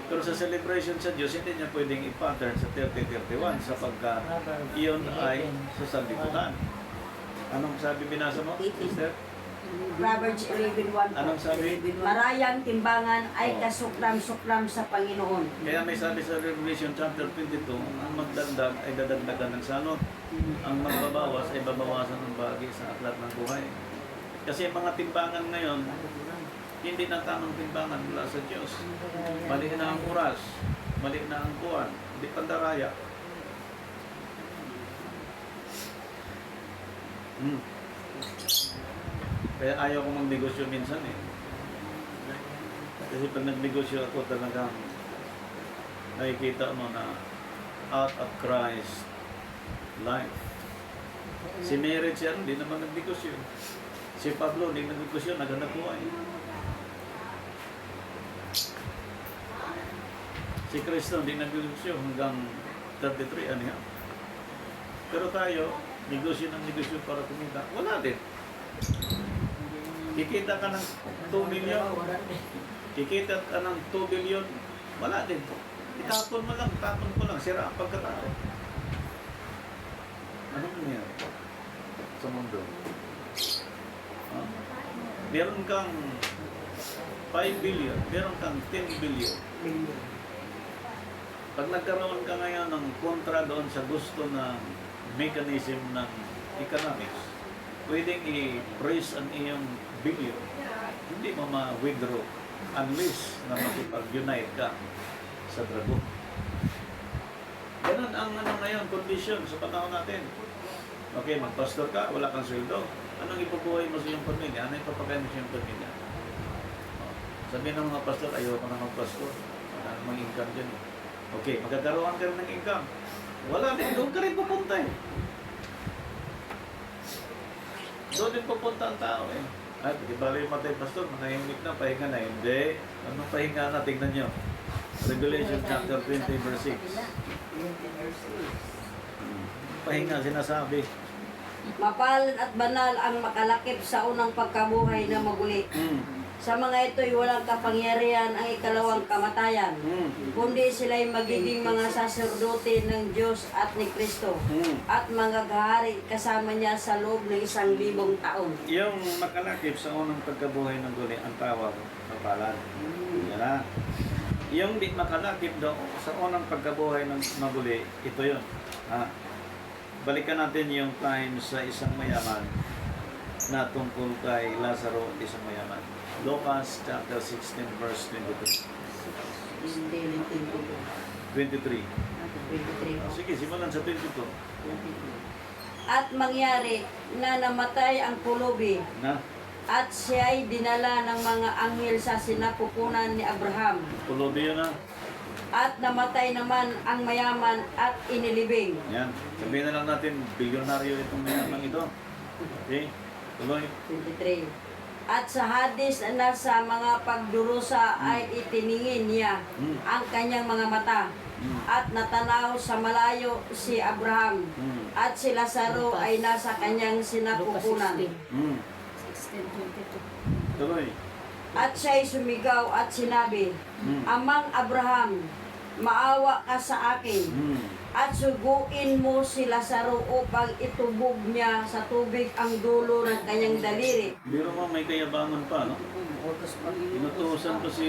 Pero sa celebration sa Diyos, hindi niya pwedeng i-pattern sa 30, 31 sapagkat iyon ay sa sanlibutan. Anong sabi binasa mo, sister? Proverbs 11:1. Anong sabi? Marayang timbangan ay kasuklam-suklam sa Panginoon. Kaya may sabi sa Revelation chapter 22, ang magdagdag ay dadagdagan ng sanot. Ang magbabawas ay babawasan ng bahagi sa aklat ng buhay. Kasi mga timbangan ngayon, hindi na tamang timbangan mula sa Diyos. Mali na ang oras, mali na ang buwan, hindi pandaraya. Kaya ayaw ko magnegosyo minsan eh. Kasi pag nagnegosyo ako talagang nakikita mo na out of Christ life. Si Mary siya, hindi naman nagnegosyo. Si Pablo, hindi nagnegosyo, naghanap buhay. Si Kristo, hindi nagnegosyo hanggang 33, ano yan. Pero tayo, negosyo ng negosyo para kumita. Wala din. Kikita ka ng 2 million. Kikita ka ng 2 billion. Wala din. Itapon mo lang, tapon ko lang. Sira ang pagkatao. Anong nangyari sa mundo? Meron kang 5 billion, meron kang 10 billion. Pag nagkaroon ka ngayon ng kontra doon sa gusto ng mechanism ng economics, pwedeng i-praise ang iyong billion. Hindi mo ma-withdraw unless na makipag-unite ka sa dragon. Ganun ang ngayon, condition sa panahon natin. Okay, magpastor ka, wala kang sweldo. Anong ipubuhay mo sa iyong pamilya? Ano ipapakain mo sa iyong pamilya? Sabihin ng mga pastor, ayoko na magpastor. Wala namang income dyan. Okay, magkakaroon ka rin ng income. Wala din, doon ka rin pupunta eh. Doon din pupunta ang tao eh. Ay, di ba yung matay pastor, manahimik na, pahinga na. Hindi. Anong pahinga na? Tingnan nyo. Revelation chapter 20 verse 6. Pahinga, sinasabi. Mapalad at banal ang makalakip sa unang pagkabuhay na maguli. Sa mga ito'y walang kapangyarihan ang ikalawang kamatayan, kundi sila'y magiging mga saserdote ng Diyos at ni Kristo, at mga gahari kasama niya sa loob ng 1,000 taon. Yung makalakip sa unang pagkabuhay ng guli, ang tawag na palad. Yan na. Yung di makalakip daw sa unang pagkabuhay ng maguli, ito yun. Balikan natin yung time sa isang mayaman na tungkol kay Lazaro at isang mayaman. Lucas chapter 16 verse 23. 23. Sige, simulan sa 22. At mangyari na namatay ang pulubi, Na, at siya'y dinala ng mga anghel sa sinapupunan ni Abraham. pulubi yun na. At namatay naman ang mayaman at inilibing. Yan. Sabihin na lang natin, bilyonaryo itong mayaman ito. Okay? Tuloy. 23. At sa Hades na sa mga pagdurusa ay itiningin niya ang kanyang mga mata. At natanaw sa malayo si Abraham. At si Lazaro ay nasa kanyang sinapupunan. 16:22. Tuloy. At siya'y sumigaw at sinabi, Amang Abraham, maawa ka sa akin. At suguin mo si Lazaro upang itubog niya sa tubig ang dulo ng kanyang daliri. Biro mo, may kayabangan pa, no? Inutusan ko si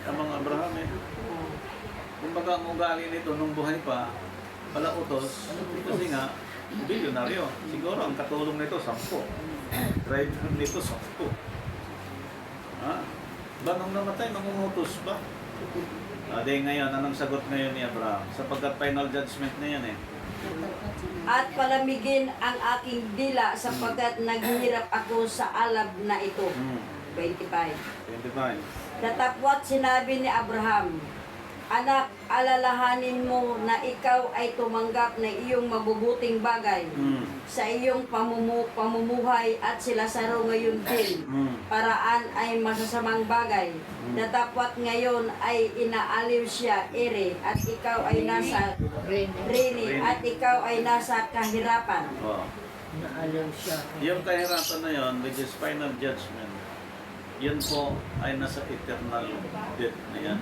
Amang Abraham eh. Kumbaga ang ugali nito nung buhay pa, pala utos, kasi nga, Bilyonaryo. Siguro ang katulong nito, 10. Driver nito, 10. Ba nung namatay, mangungutos ba? Di ngayon, anong sagot ngayon ni Abraham? Sapagkat final judgment na yan eh. At palamigin ang aking dila sapagkat naghihirap ako sa alab na ito. 25. 25. Datapwat sinabi ni Abraham, Anak, alalahanin mo na ikaw ay tumanggap na iyong mabubuting bagay sa iyong pamumuhay at si Lazaro ngayon din. Paraan ay masasamang bagay. Datapwat ngayon ay inaaliw siya, ere, at ikaw ay nasa rini, at ikaw ay nasa kahirapan. Oh. Naaliw siya. Yung kahirapan na yon, which is final judgment, yun po ay nasa eternal death na yan.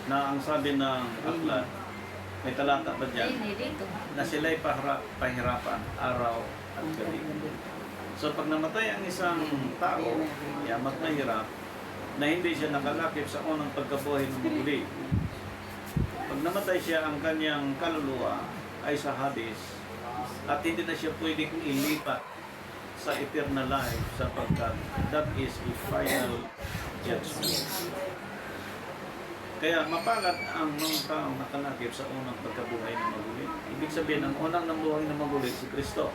Na ang sabi ng aklat, may talata ba dyan? Na sila'y pahirapan araw at gabi. So pag namatay ang isang tao, yamat na hirap, na hindi siya nakalakip sa unang pagkabuhay ng muli. Pag namatay siya, ang kanyang kaluluwa ay sa Hades at hindi na siya pwedeng ilipat sa eternal life sapagkat that is a final judgment. Kaya mapalad ang mga taong nakalakip sa unang pagkabuhay ng magulit. Ibig sabihin, ang unang nabuhay ng magulit si Kristo.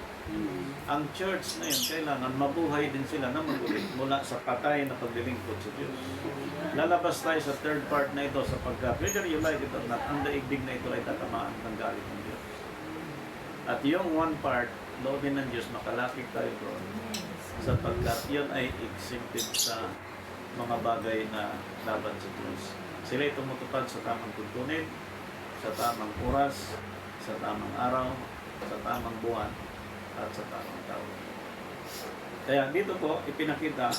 Ang church na yun, kailangan mabuhay din sila ng magulit mula sa patay na paglilingkod sa Diyos. Lalabas tayo sa third part na ito sapagkat whether you like it or not, ang daigdig na ito ay tatamaan ng galit ng Diyos. At yung one part, loobin ng Diyos, makalakip tayo doon sapagkat yun ay exempted sa mga bagay na laban sa Diyos. Sila ay tumutupad sa tamang tuntunin, sa tamang oras, sa tamang araw, sa tamang buwan, at sa tamang taon. Kaya dito po ipinakita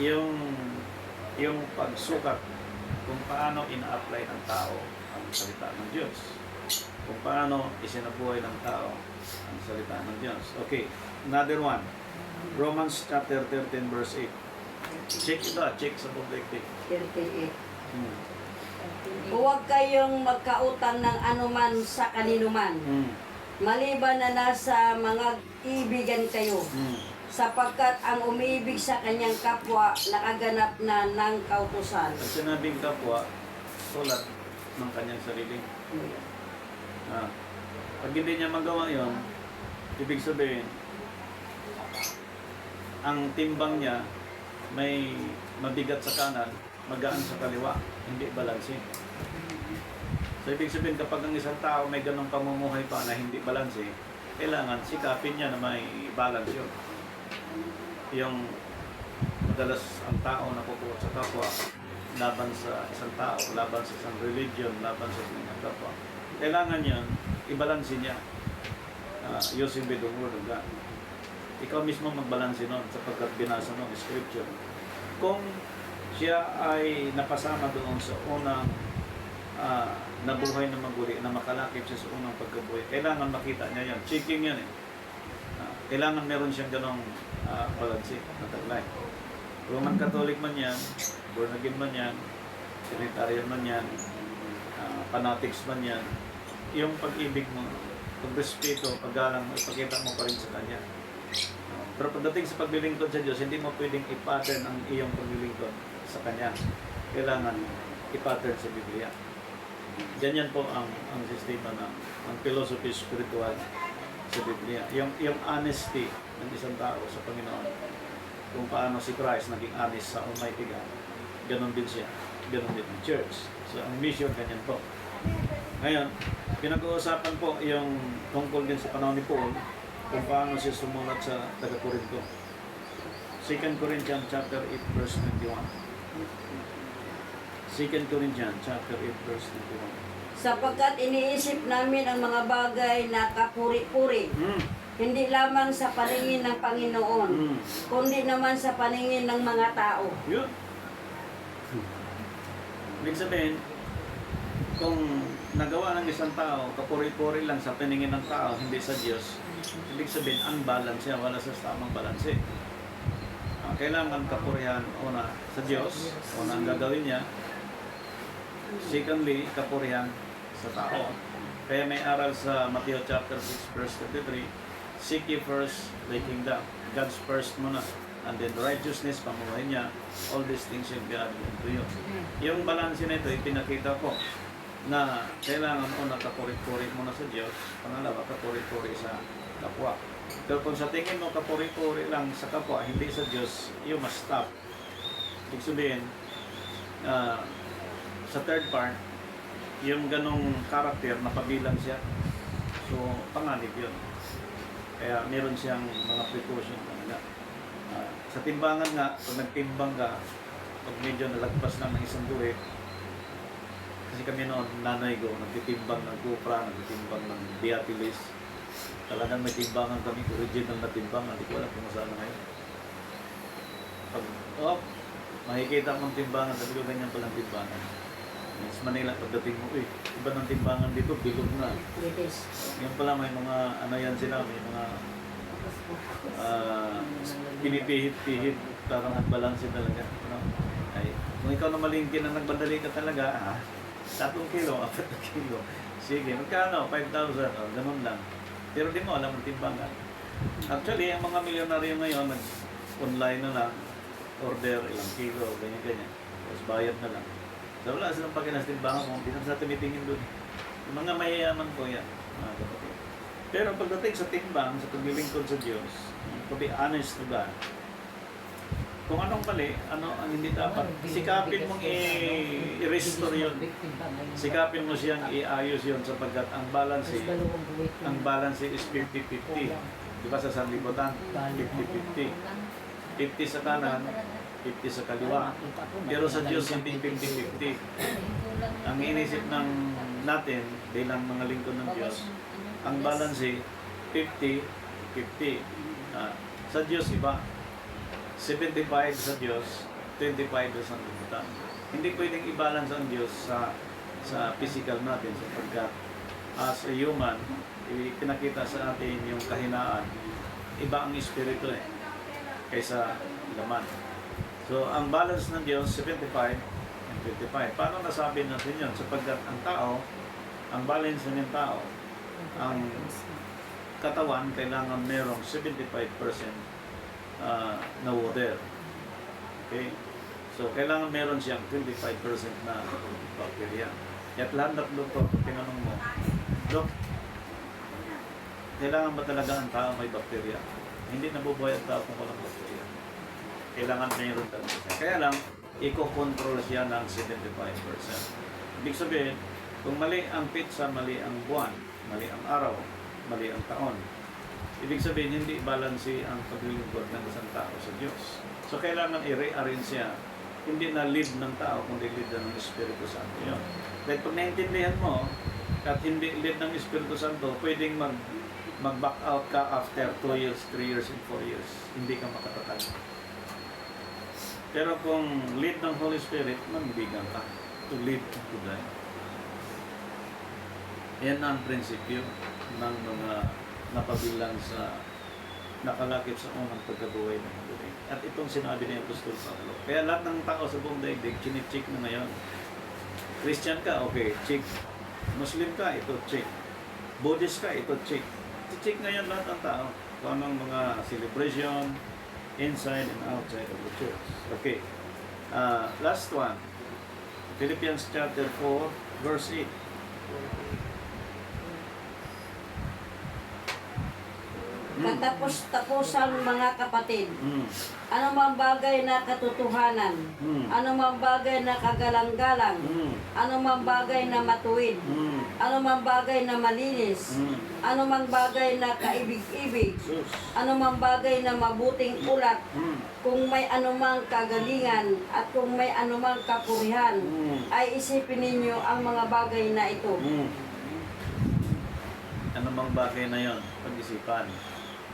yung pagsukat kung paano ina-apply ng tao ang salita ng Diyos. Kung paano isinabuhay ng tao ang salita ng Diyos. Okay, another one. Romans chapter 13 verse 8. Check ito, check sa publicity. 38. Huwag kayong magkautang ng anuman sa kaninuman, maliban na nasa mga ibigan kayo, sapagkat ang umiibig sa kanyang kapwa nakaganap na ng kautusan. Pag sinabing kapwa, tulad ng kanyang sarili. Pag hindi niya magawa yon, ibig sabihin, ang timbang niya may mabigat sa kanan, magaan sa kaliwa, hindi balanse. So ibig sabihin, kapag ang isang tao may ganong pamumuhay pa na hindi balanse, kailangan sikapin niya na may balance yun. Yung madalas ang tao napupuot sa kapwa, laban sa isang tao, laban sa isang religion, laban sa isang kapwa. Kailangan yan, ibalanse niya using the word of God. Ikaw mismo magbalanse nun sapagkat binasa mo ang scripture. Kung siya ay napasama doon sa unang nabuhay na maguli, na makalakip siya sa unang pagkabuhay, kailangan makita niya yan. Checking yan eh. Kailangan meron siyang ganong balanse na taglay. Roman Catholic man yan, born again man yan, Trinitarian man yan, fanatics man yan, yung pag-ibig mo, pag-respeto, paggalang mo, ipakita mo pa rin sa Kanya. Pero pagdating sa paglilingkod sa Diyos, hindi mo pwedeng i-pattern ang iyong paglilingkod sa Kanya. Kailangan i-pattern sa Biblia. Ganyan po ang sistema ng ang philosophy spiritual sa Biblia. Yung honesty ng isang tao sa Panginoon. Kung paano si Christ naging honest sa Almighty God. Ganon din siya. Ganon din ang church. So ang mission, ganyan po. Ngayon, pinag-uusapan po yung tungkol din sa panahon ni Paul kung paano siya sumulat sa taga-Corinto. 2 Corinthians chapter 8 verse 21. 2 Corinthians chapter 8 verse 21. Sapagkat iniisip namin ang mga bagay na kapuri-puri, hindi lamang sa paningin ng Panginoon, kundi naman sa paningin ng mga tao. Yun. Ibig sabihin, kung nagawa ng isang tao, kapuri-puri lang sa paningin ng tao, hindi sa Diyos, ibig sabihin, unbalance siya, wala sa tamang balanse. Kailangan kapurihan una sa Diyos, una ang gagawin niya. Secondly, kapurihan sa tao. Kaya may aral sa Matthew chapter 6 verse 33, seek ye first the kingdom. God's first muna. And then righteousness, pamuhay niya, all these things shall be added unto you. Yung balance na ito, ipinakita ko na kailangan una kapuri-puri muna sa Diyos, pangalawa kapuri-puri sa kapwa. Pero kung sa tingin mo kapuri-puri lang sa kapwa, hindi sa Diyos, you must stop. Ibig sabihin, sa third part, yung ganong karakter, napabilang siya. So, panganib yun. Kaya meron siyang mga precaution talaga. Sa timbangan nga, pag nagtimbang ka, pag medyo nalagpas lang ng isang guhit, kasi kami noon, nanay ko, nagtitimbang ng Cupra, nagtitimbang ng Diatilis. Talagang may timbangan kami, original na timbangan, hindi ko alam kung saan na ngayon. Pag, makikita mong timbangan, sabi ko ganyan palang timbangan. Sa Manila, pagdating mo, iba ng timbangan dito, bilog na. Yan pala, may mga, ano yan sila, may mga pinipihit-pihit para nagbalansin talaga. No? Ay, kung ikaw na malingkin na nagbandali ka talaga, 3 kilo, 4 kilo. Sige, magkano? 5,000. Ganun lang. Pero di mo alam ang timbangan. Actually, ang mga milyonaryo ngayon, nag-online na lang, order ilang kilo, ganyan-ganyan. Tapos bayad na lang. So wala silang pakinas timbangan mo, hindi na sa tumitingin doon. Yung mga mayayaman po yan, mga kapatid. Pero pagdating sa timbang, sa paglilingkod sa Diyos, to be honest to God, kung anong mali, ano ang hindi dapat, sikapin mong i-restore yun. Sikapin mo siyang iayos yun sapagkat ang balance is 50-50. Di ba sa sanlibutan? 50-50. 50 sa kanan, 50 sa kaliwa. Pero sa Diyos, hindi 50-50. Ang inisip ng natin, bilang mga lingkod ng Diyos, ang balance 50-50. Sa Diyos, iba. 75 sa Diyos, 25 sa sanlibutan. Hindi pwedeng i-balance ang Diyos sa physical natin sapagkat as a human, pinakita sa atin yung kahinaan. Iba ang espiritu kaysa laman. So, ang balance ng Diyos, 75 and 25. Paano nasabi natin yun? Sapagkat ang tao, ang balance ng tao, ang katawan, kailangan merong 75% na water. Okay? So, kailangan meron siyang 25% na bacteria. At lahat ng doktor, tinanong mo, Dok, kailangan ba talaga ang tao may bacteria? Hindi nabubuhay ang tao kung walang bacteria. Kailangan mayroon talaga siya. Kaya lang, i-control siya ng 75%. Ibig sabihin, kung mali ang pizza, mali ang buwan, mali ang araw, mali ang taon, ibig sabihin, hindi balanse ang paglilingkod ng isang tao sa Diyos. So, kailangan i-rearrange siya. Hindi na lead ng tao, kundi lead ng Espiritu Santo yun. Dahil pag naintindihan mo, at hindi lead ng Espiritu Santo, pwedeng mag-back out ka after 2 years, 3 years, and 4 years. Hindi ka makatatag. Pero kung lead ng Holy Spirit, mambigan ka to lead to God. Yan ang prinsipyo ng mga napabilang sa nakalakip sa unang pagkabuhay ng mundo. At itong sinabi ni Apostol Pablo. Kaya lahat ng tao sa buong daigdig, chinicheck na ngayon. Christian ka, okay, check. Muslim ka, ito check. Buddhist ka, ito check. Check ngayon lahat ng tao. Kung anong mga celebration, inside and outside of the church. Okay. Last one. Philippians chapter 4, verse 8. Katapos-tapusang mga kapatid, anumang bagay na katotohanan, anumang bagay na kagalang-galang, anumang bagay na matuwid, anumang bagay na malinis, anumang bagay na kaibig-ibig, anumang bagay na mabuting ulat, kung may anumang kagalingan at kung may anumang kapurihan, ay isipin ninyo ang mga bagay na ito. Anumang bagay na yon, pag-isipan.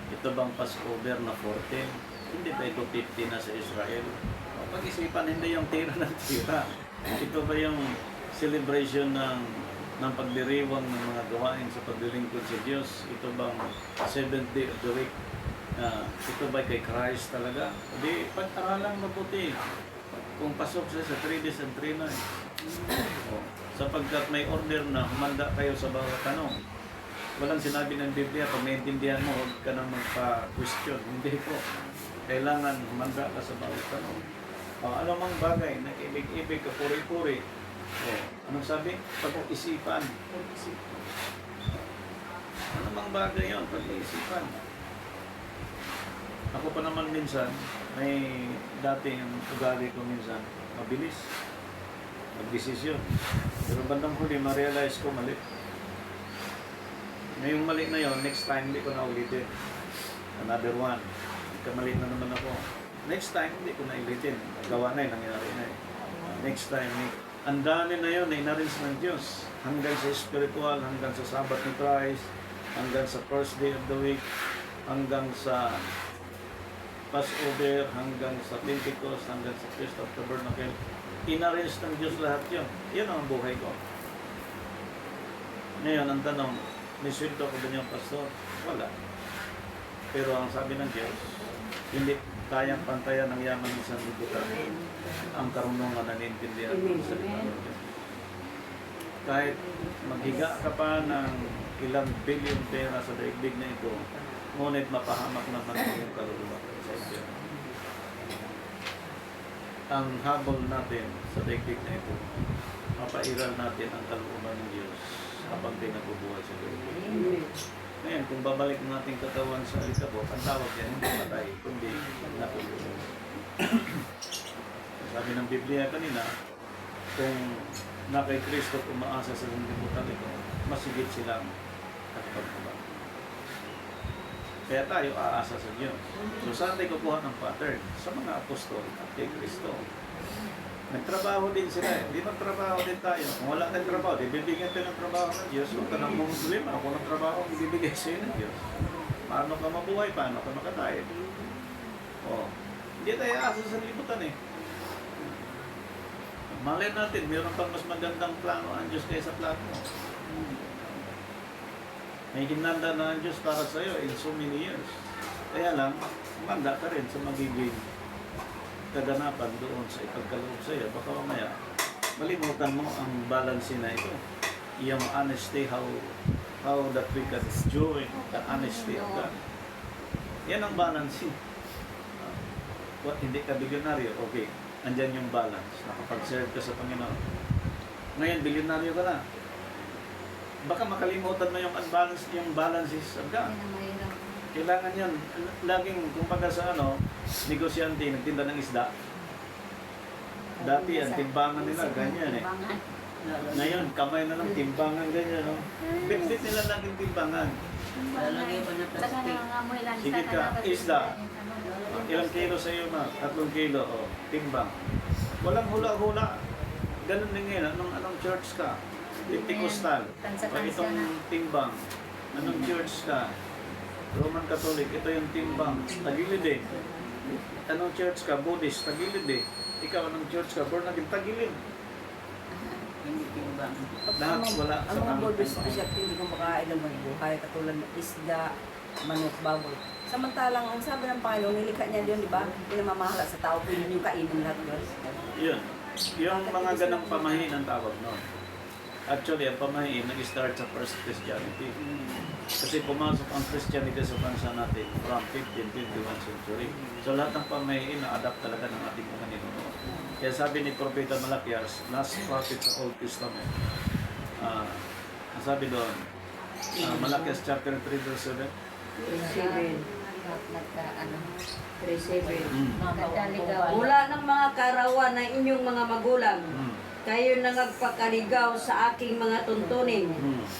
Ito bang Passover na 14? Hindi ba ito 50 na sa Israel? Pag-isipan, hindi yung tira ng tira. Ito ba yung celebration ng pagdiriwang ng mga gawain sa paglilingkod sa Diyos? Ito bang 7th day of the week? Ito ba kay Christ talaga? Hindi, pag-aralang mabuti. Kung pasok siya sa 3 days and 3 nights. Sapagkat may order na humanda kayo sa bawat tanong. Walang sinabi ng Biblia, pag naintindihan mo, huwag ka nang magpa-question. Hindi po. Kailangan humanda ka sa bawat tanong. Ano mang bagay na ibig-ibig ka, puri-puri. Anong sabi? Pag-iisipan. Ano mang bagay yun, pag-iisipan. Ako pa naman minsan, may dati yung ugali ko minsan, mabilis. Magdesisyon. Pero bandang huli, ma-realize ko mali. Ngayong mali na yon, next time hindi ko na ulitin. Another one. Kamali na naman ako. Next time hindi ko na ulitin. Gawa na yun, nangyari na yun. Next time, ang dami na yun, na-inarrange ng Diyos. Hanggang sa spiritual, hanggang sa Sabbath ni Christ, hanggang sa first day of the week, hanggang sa Passover, hanggang sa Pentecost, hanggang sa Feast of Tabernacle. Inarrange ng Diyos lahat yun. Yun ang buhay ko. Ngayon, ang tanong, may sweldo ko ba niyang pastor? Wala. Pero ang sabi ng Diyos, hindi kayang pantayan ng yaman ng isang libutan ang karunungan na naiintindihan ng salita ng Diyos. Kahit maghiga ka pa ng ilang billion pera sa daigdig na ito, ngunit mapahamak naman ang iyong kaluluwa sa Diyos. Ang habol natin sa daigdig na ito, mapairal natin ang kalooban ng Diyos habang pinabubuhay sa daigdig. Ngayon, kung babalik natin katawan sa alikabok, ang tawag yan hindi patay, kundi natulog. Sabi ng Biblia kanina, kung na kay Kristo umaasa sa libutan ito, masigit silang katapagpabag. Kaya tayo aasa sa Diyos. So saan tayo kukuha ng pattern? Sa mga apostol at kay Kristo. Nagtrabaho din sila eh. Di magtrabaho din tayo. Kung wala tayong trabaho, di bibigyan tayo ng trabaho ng Diyos. Huwag ka nang problema. Kung ng trabaho, ibibigay sa iyo ng Diyos. Paano ka mabuhay? Paano ka makatayad? Hindi tayo aasa sa libutan eh. Malay natin, mayroon pang mas magandang plano ang Diyos kaysa plano mo. May hinanda na ang Diyos para sa iyo in so many years. Kaya lang, manda ka rin sa magiging kaganapan doon sa ipagkaloob sa iyo. Baka mamaya, malimutan mo ang balance na ito. Yung honesty, how that we can enjoy the honesty of God. Yan ang balance. Hindi ka bilyonaryo, okay. Andyan yung balance. Nakapag-serve ka sa Panginoon. Ngayon, bilyonaryo ka na. Baka makalimutan mo yung unbalance, yung balances of God. Kailangan yan. Laging, kumbaga sa negosyante, nagtinda ng isda. Dati ang timbangan nila, ganyan eh. Ngayon, kamay na lang timbangan, ganyan. Bitbit nila laging timbangan. Sige ka, isda. Ilang kilo sa iyo, ma? 3 kilo, timbang. Walang hula-hula. Ganun din ngayon, anong church ka? Pentecostal. Pag itong timbang, anong church ka? Roman Catholic, ito yung timbang. Tagilid eh. Anong church ka? Buddhist, tagilid eh. Ikaw, anong church ka? Born again, tagilid. Hindi timbang. Lahat wala sa Ang mga tamang Buddhist timbang. kasi hindi ko makain ng buhay katulad ng isda, manok, baboy. Samantalang ang sabi ng Panginoon, nilikha niya yun, di ba? Pinamamahala sa tao, pwede yung kainin lahat yun. Yun. Yung mga ganang pamahiin ang tawag noon. Actually, ang pamahiin nag-start sa first Christianity. Kasi pumasok ang Christianity sa bansa natin from 15th, 21st century. So lahat ng pamahiin na-adapt talaga ng ating mga ninuno. Kaya sabi ni Propeta Malakias, last prophet sa Old Testament, ang sabi doon, Malakias chapter 3 verse 7, 3:7. Mula ng mga karawan ng inyong mga magulang, kayo na nagpakaligaw sa aking mga tuntunin,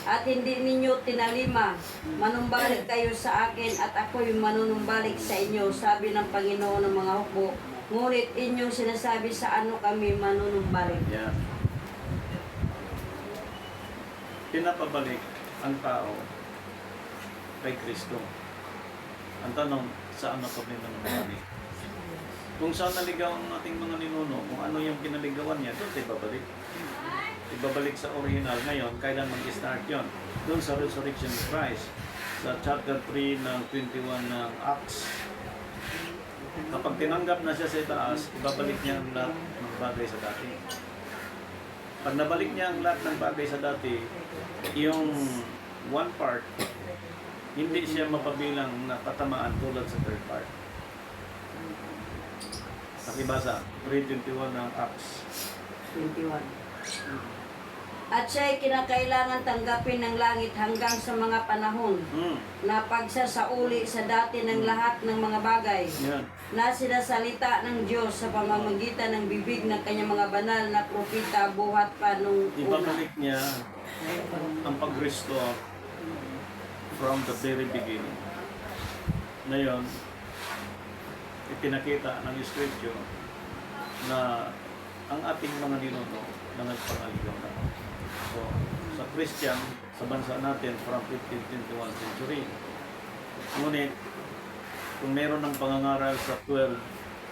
at hindi ninyo tinalima. Manumbalik kayo sa akin, at ako'y manunumbalik sa inyo, sabi ng Panginoon ng mga hukbo. Ngunit inyong sinasabi sa ano kami manunumbalik. yan. Pinapabalik ang tao kay Kristo. Ang tanong, saan na kami manumbalik? Kung saan naligaw ang ating mga ninuno, kung ano yung pinaligawan niya, doon tayo babalik. Ibabalik sa original. Ngayon, kailan mag-start yun? Doon sa Resurrection of Christ, sa chapter 3 ng 21 ng Acts. Kapag tinanggap na siya sa itaas, ibabalik niya ang lahat ng bagay sa dati. Pag nabalik niya ang lahat ng bagay sa dati, yung one part, hindi siya mapabilang na katamaan tulad sa third part. Pakibasa, 3:21 ng Acts. 21. At siya'y kinakailangan tanggapin ng langit hanggang sa mga panahon na pagsasauli sa dati ng lahat ng mga bagay Yan. na sinasalita ng Diyos sa pamamagitan ng bibig ng kanyang mga banal na propeta buhat pa nung una. Ibabalik niya ang pag-restore from the very beginning. Ngayon, ipinakita ng Scripture na ang ating mga ninuno na nagpangaligaw na. So, sa Christian, sa bansa natin, from 15th to 21st century. Ngunit, kung meron ng pangangaral sa 12,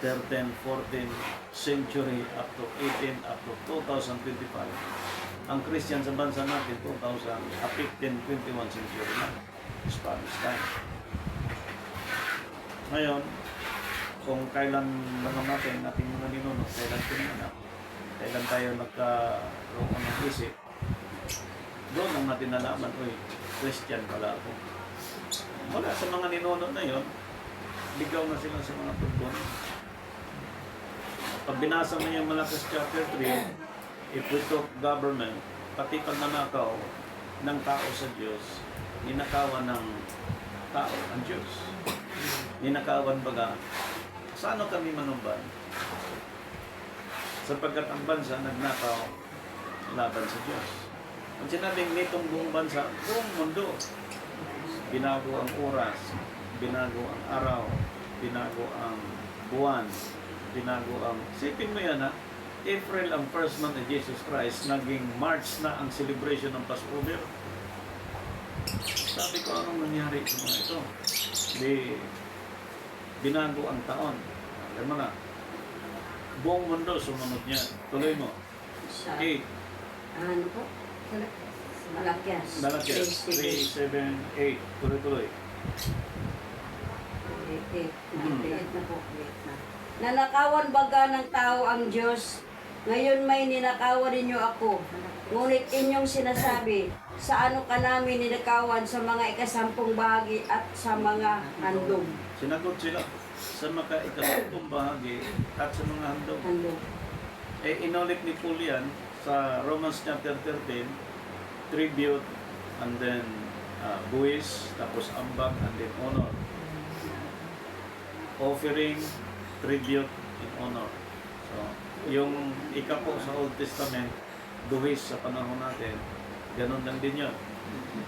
13, 14 century up to 18, up to 2025, ang Christian sa bansa natin, 15, 21 century na, Spanish time. Ngayon, kung kailan nangamatay nating mga ninuno, kailan pinanganak, kailan tayo nagkaroon ng isip, doon ang natin nalaman, uy, Christian pala ako. Wala sa mga ninuno na yon, ligaw na sila sa mga tugon. Pag binasa mo yung Malakas chapter 3, if we took government, pati pag nanakaw ng tao sa Diyos, ninakawan ng tao ang Diyos. Ninakawan baga, sa ano kami manumban? Sapagkat ang bansa nagnakaw laban sa Diyos. Ang sinabing nitong buong bansa, buong mundo, binago ang oras, binago ang araw, binago ang buwan, binago ang... Sipin mo yan ha, April ang first month ni Jesus Christ, naging March na ang celebration ng Passover. Sabi ko, anong nangyari sa mga ito? Binago ang taon. Alam mo na, buong mundo sumunod niya. Tuloy mo. Sa, 8. ano po? Malakyas. Malakyas. 3, 7, 8. Tuloy-tuloy. 8 na po. Nanakawan baga ng tao ang Diyos. Ngayon may ninakawan ninyo ako. Ngunit inyong sinasabi, sa ano ka namin ninakawan sa mga ikasampung bahagi at sa mga handog. Sinagot sila sa mga ikasampung bahagi at sa mga handog. Handog. Inulit ni Paul yan sa Romans chapter 13, tribute, and then buwis, tapos ambag, and then honor. Offering, tribute, and honor. So, yung ikapo sa Old Testament, buwis sa panahon natin, ganun lang din yun.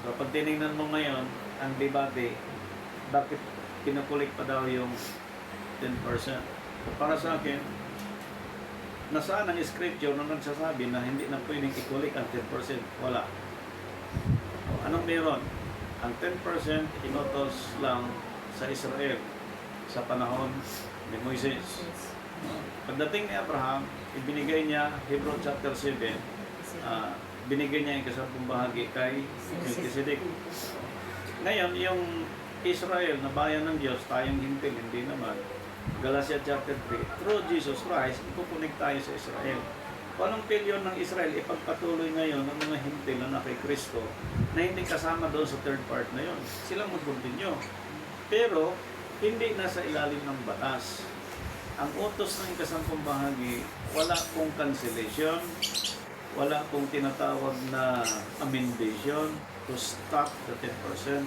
So, pag tinignan mo ngayon, ang debate, bakit kinukulik pa daw yung 10%? So, para sa akin, nasaan ang scripture na nagsasabi na hindi na pwedeng ikulik ang 10%? Wala. So, anong meron? Ang 10% inutos lang sa Israel sa panahon ni Moises. Pagdating ni Abraham, ibinigay niya, Hebrew chapter 7, binigay niya yung kasampung bahagi kay Melchizedek. Ngayon, yung Israel na bayan ng Diyos, tayong hintil, hindi naman. Galatia chapter 3, through Jesus Christ, ipupunig tayo sa Israel. Kung anong pilyon ng Israel, ipagpatuloy ngayon ng mga hintil na kay Kristo na hindi kasama doon sa third part na yon. Silang mag-continue. Pero, hindi nasa ilalim ng batas. Ang utos ng ikasampung bahagi, wala pong cancellation, wala pong tinatawag na amendation to stop the 10%.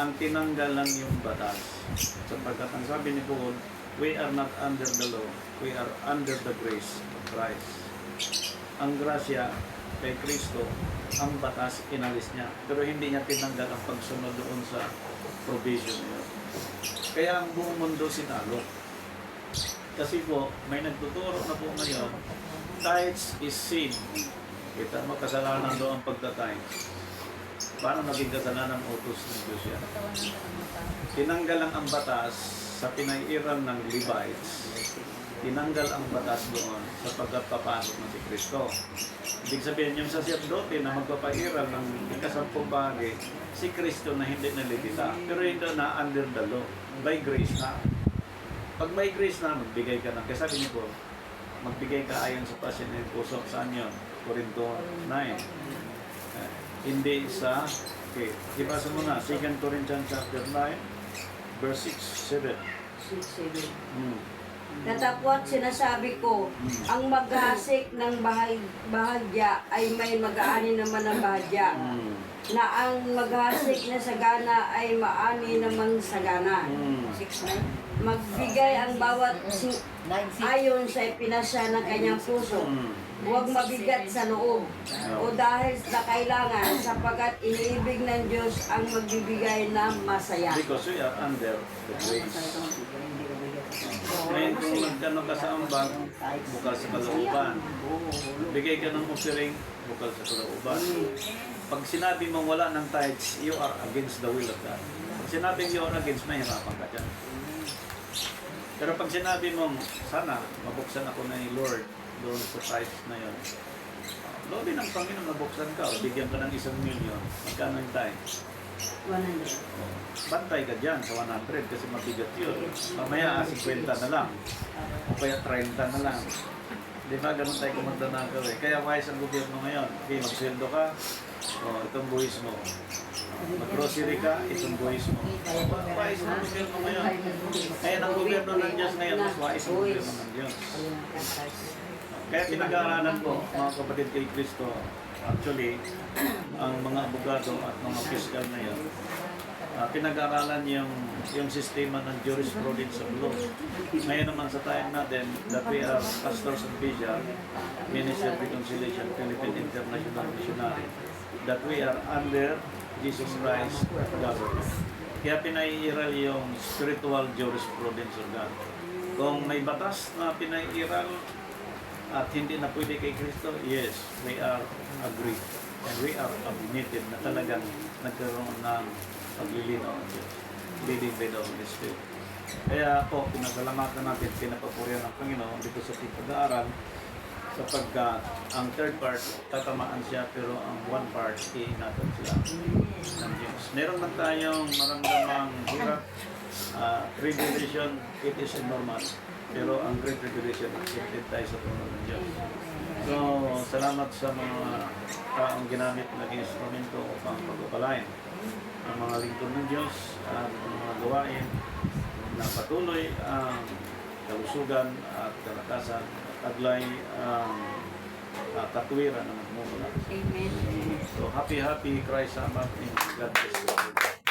Ang tinanggal lang yung batas. Sapagkat ang sabi ni Paul, we are not under the law, we are under the grace of Christ. Ang grasya kay Kristo, ang batas inalis niya. Pero hindi niya tinanggal ang pagsunod doon sa provision niya. Kaya ang buong mundo sinalo. Kasi po, may nagtuturo na po ngayon, tithes is sin. Kita mo, kasalanan doon ang pagta-tithes. Paano naging kasalanan ng utos ng Diyos yan? Tinanggal lang ang batas sa pinairal ng Levites. Tinanggal ang batas doon sa pagkapapasok ng si Kristo. Ibig sabihin, yung sacerdote na magpapairal ng ikasampung bahagi, si Kristo na hindi nalilita. Pero hindi na under the law. By grace na. Pag may grace na, magbigay ka na. Kaya sabi niyo po, magbigay ka ayon sa passion ng puso. Saan yun? Corinto 9. Hindi sa, okay, ibasa mo na, 2 Corinthians chapter 9, verse 6, 7. 6:7. Mm. Natapwat sinasabi ko, ang maghasik ng bahagya ay may mag-aani naman ng bahagya, Mm. na ang maghasik na sagana ay maani namang sagana. Mm. 6'9". Magbigay ang bawat 9-6. ayon sa ipinasya ng kanyang puso. Mm. Huwag mabigat sa loob o dahil sa kailangan sapagkat iniibig ng Diyos ang magbibigay ng masaya. Because we are under the grace. Ngayon kung nagkano ka sa ambag, bukal sa kalooban. Bigay ka ng offering, bukal sa kalooban. Pag sinabi mong wala ng tithes, you are against the will of God. Pag sinabing you are against, mahirapan ka dyan. Pero pag sinabi mong, sana, mabuksan ako na ni Lord doon sa tithes na yun. Loobin ng Panginoon, mabuksan ka, o bigyan ka ng 1,000,000. Magkano yung tithes? 100. Bantay ka dyan sa 100 kasi mabigat yun. Mamaya 50 na lang. O kaya 30 na lang. Di ba ganun tayo kumanda na gawin? Kaya wise ang gobyerno ngayon. Okay, magsweldo ka, o itong buwis mo. Mag-grocery ka, itong buwis mo. Wise ang gobyerno ngayon. Kaya ang gobyerno ng Diyos ngayon, mas wise ang gobyerno ng Diyos. Kaya pinag-aaralan ko, mga kapatid kay Kristo, actually, ang mga abogado at mga fiscal na yun, pinag-aralan yung sistema ng jurisprudence of law. Ngayon naman sa time natin, that we are pastors and bishop, Ministry of Reconciliation, Philippine International Missionary, that we are under Jesus Christ government. Kaya pinaiiral yung spiritual jurisprudence of God. Kung may batas na pinaiiral at hindi na pwede kay Kristo, yes, we are agree. And we are admitted na talagang nagkaroon ng paglilinaw ng Diyos. Leading by the Holy Spirit. Kaya po, pinasalamatan natin, pinapapurihan ng Panginoon dito sa ating pag-aaral sapagkat ang third part, tatamaan siya, pero ang one part, iingatan sila ng Diyos. Meron na tayong maramdamang hirap, tribulation, it is normal. Pero ang great tribulation, accepted tayo sa trono ng Diyos. So, salamat sa mga taong ginamit naging instrumento upang pagpapalain ang mga lingkod ng Diyos at ang mga gawain na patuloy ang kalusugan at kalakasan at taglay ang katwiran na nagmumula. Amen. So, happy Christ Sabbath and God bless you.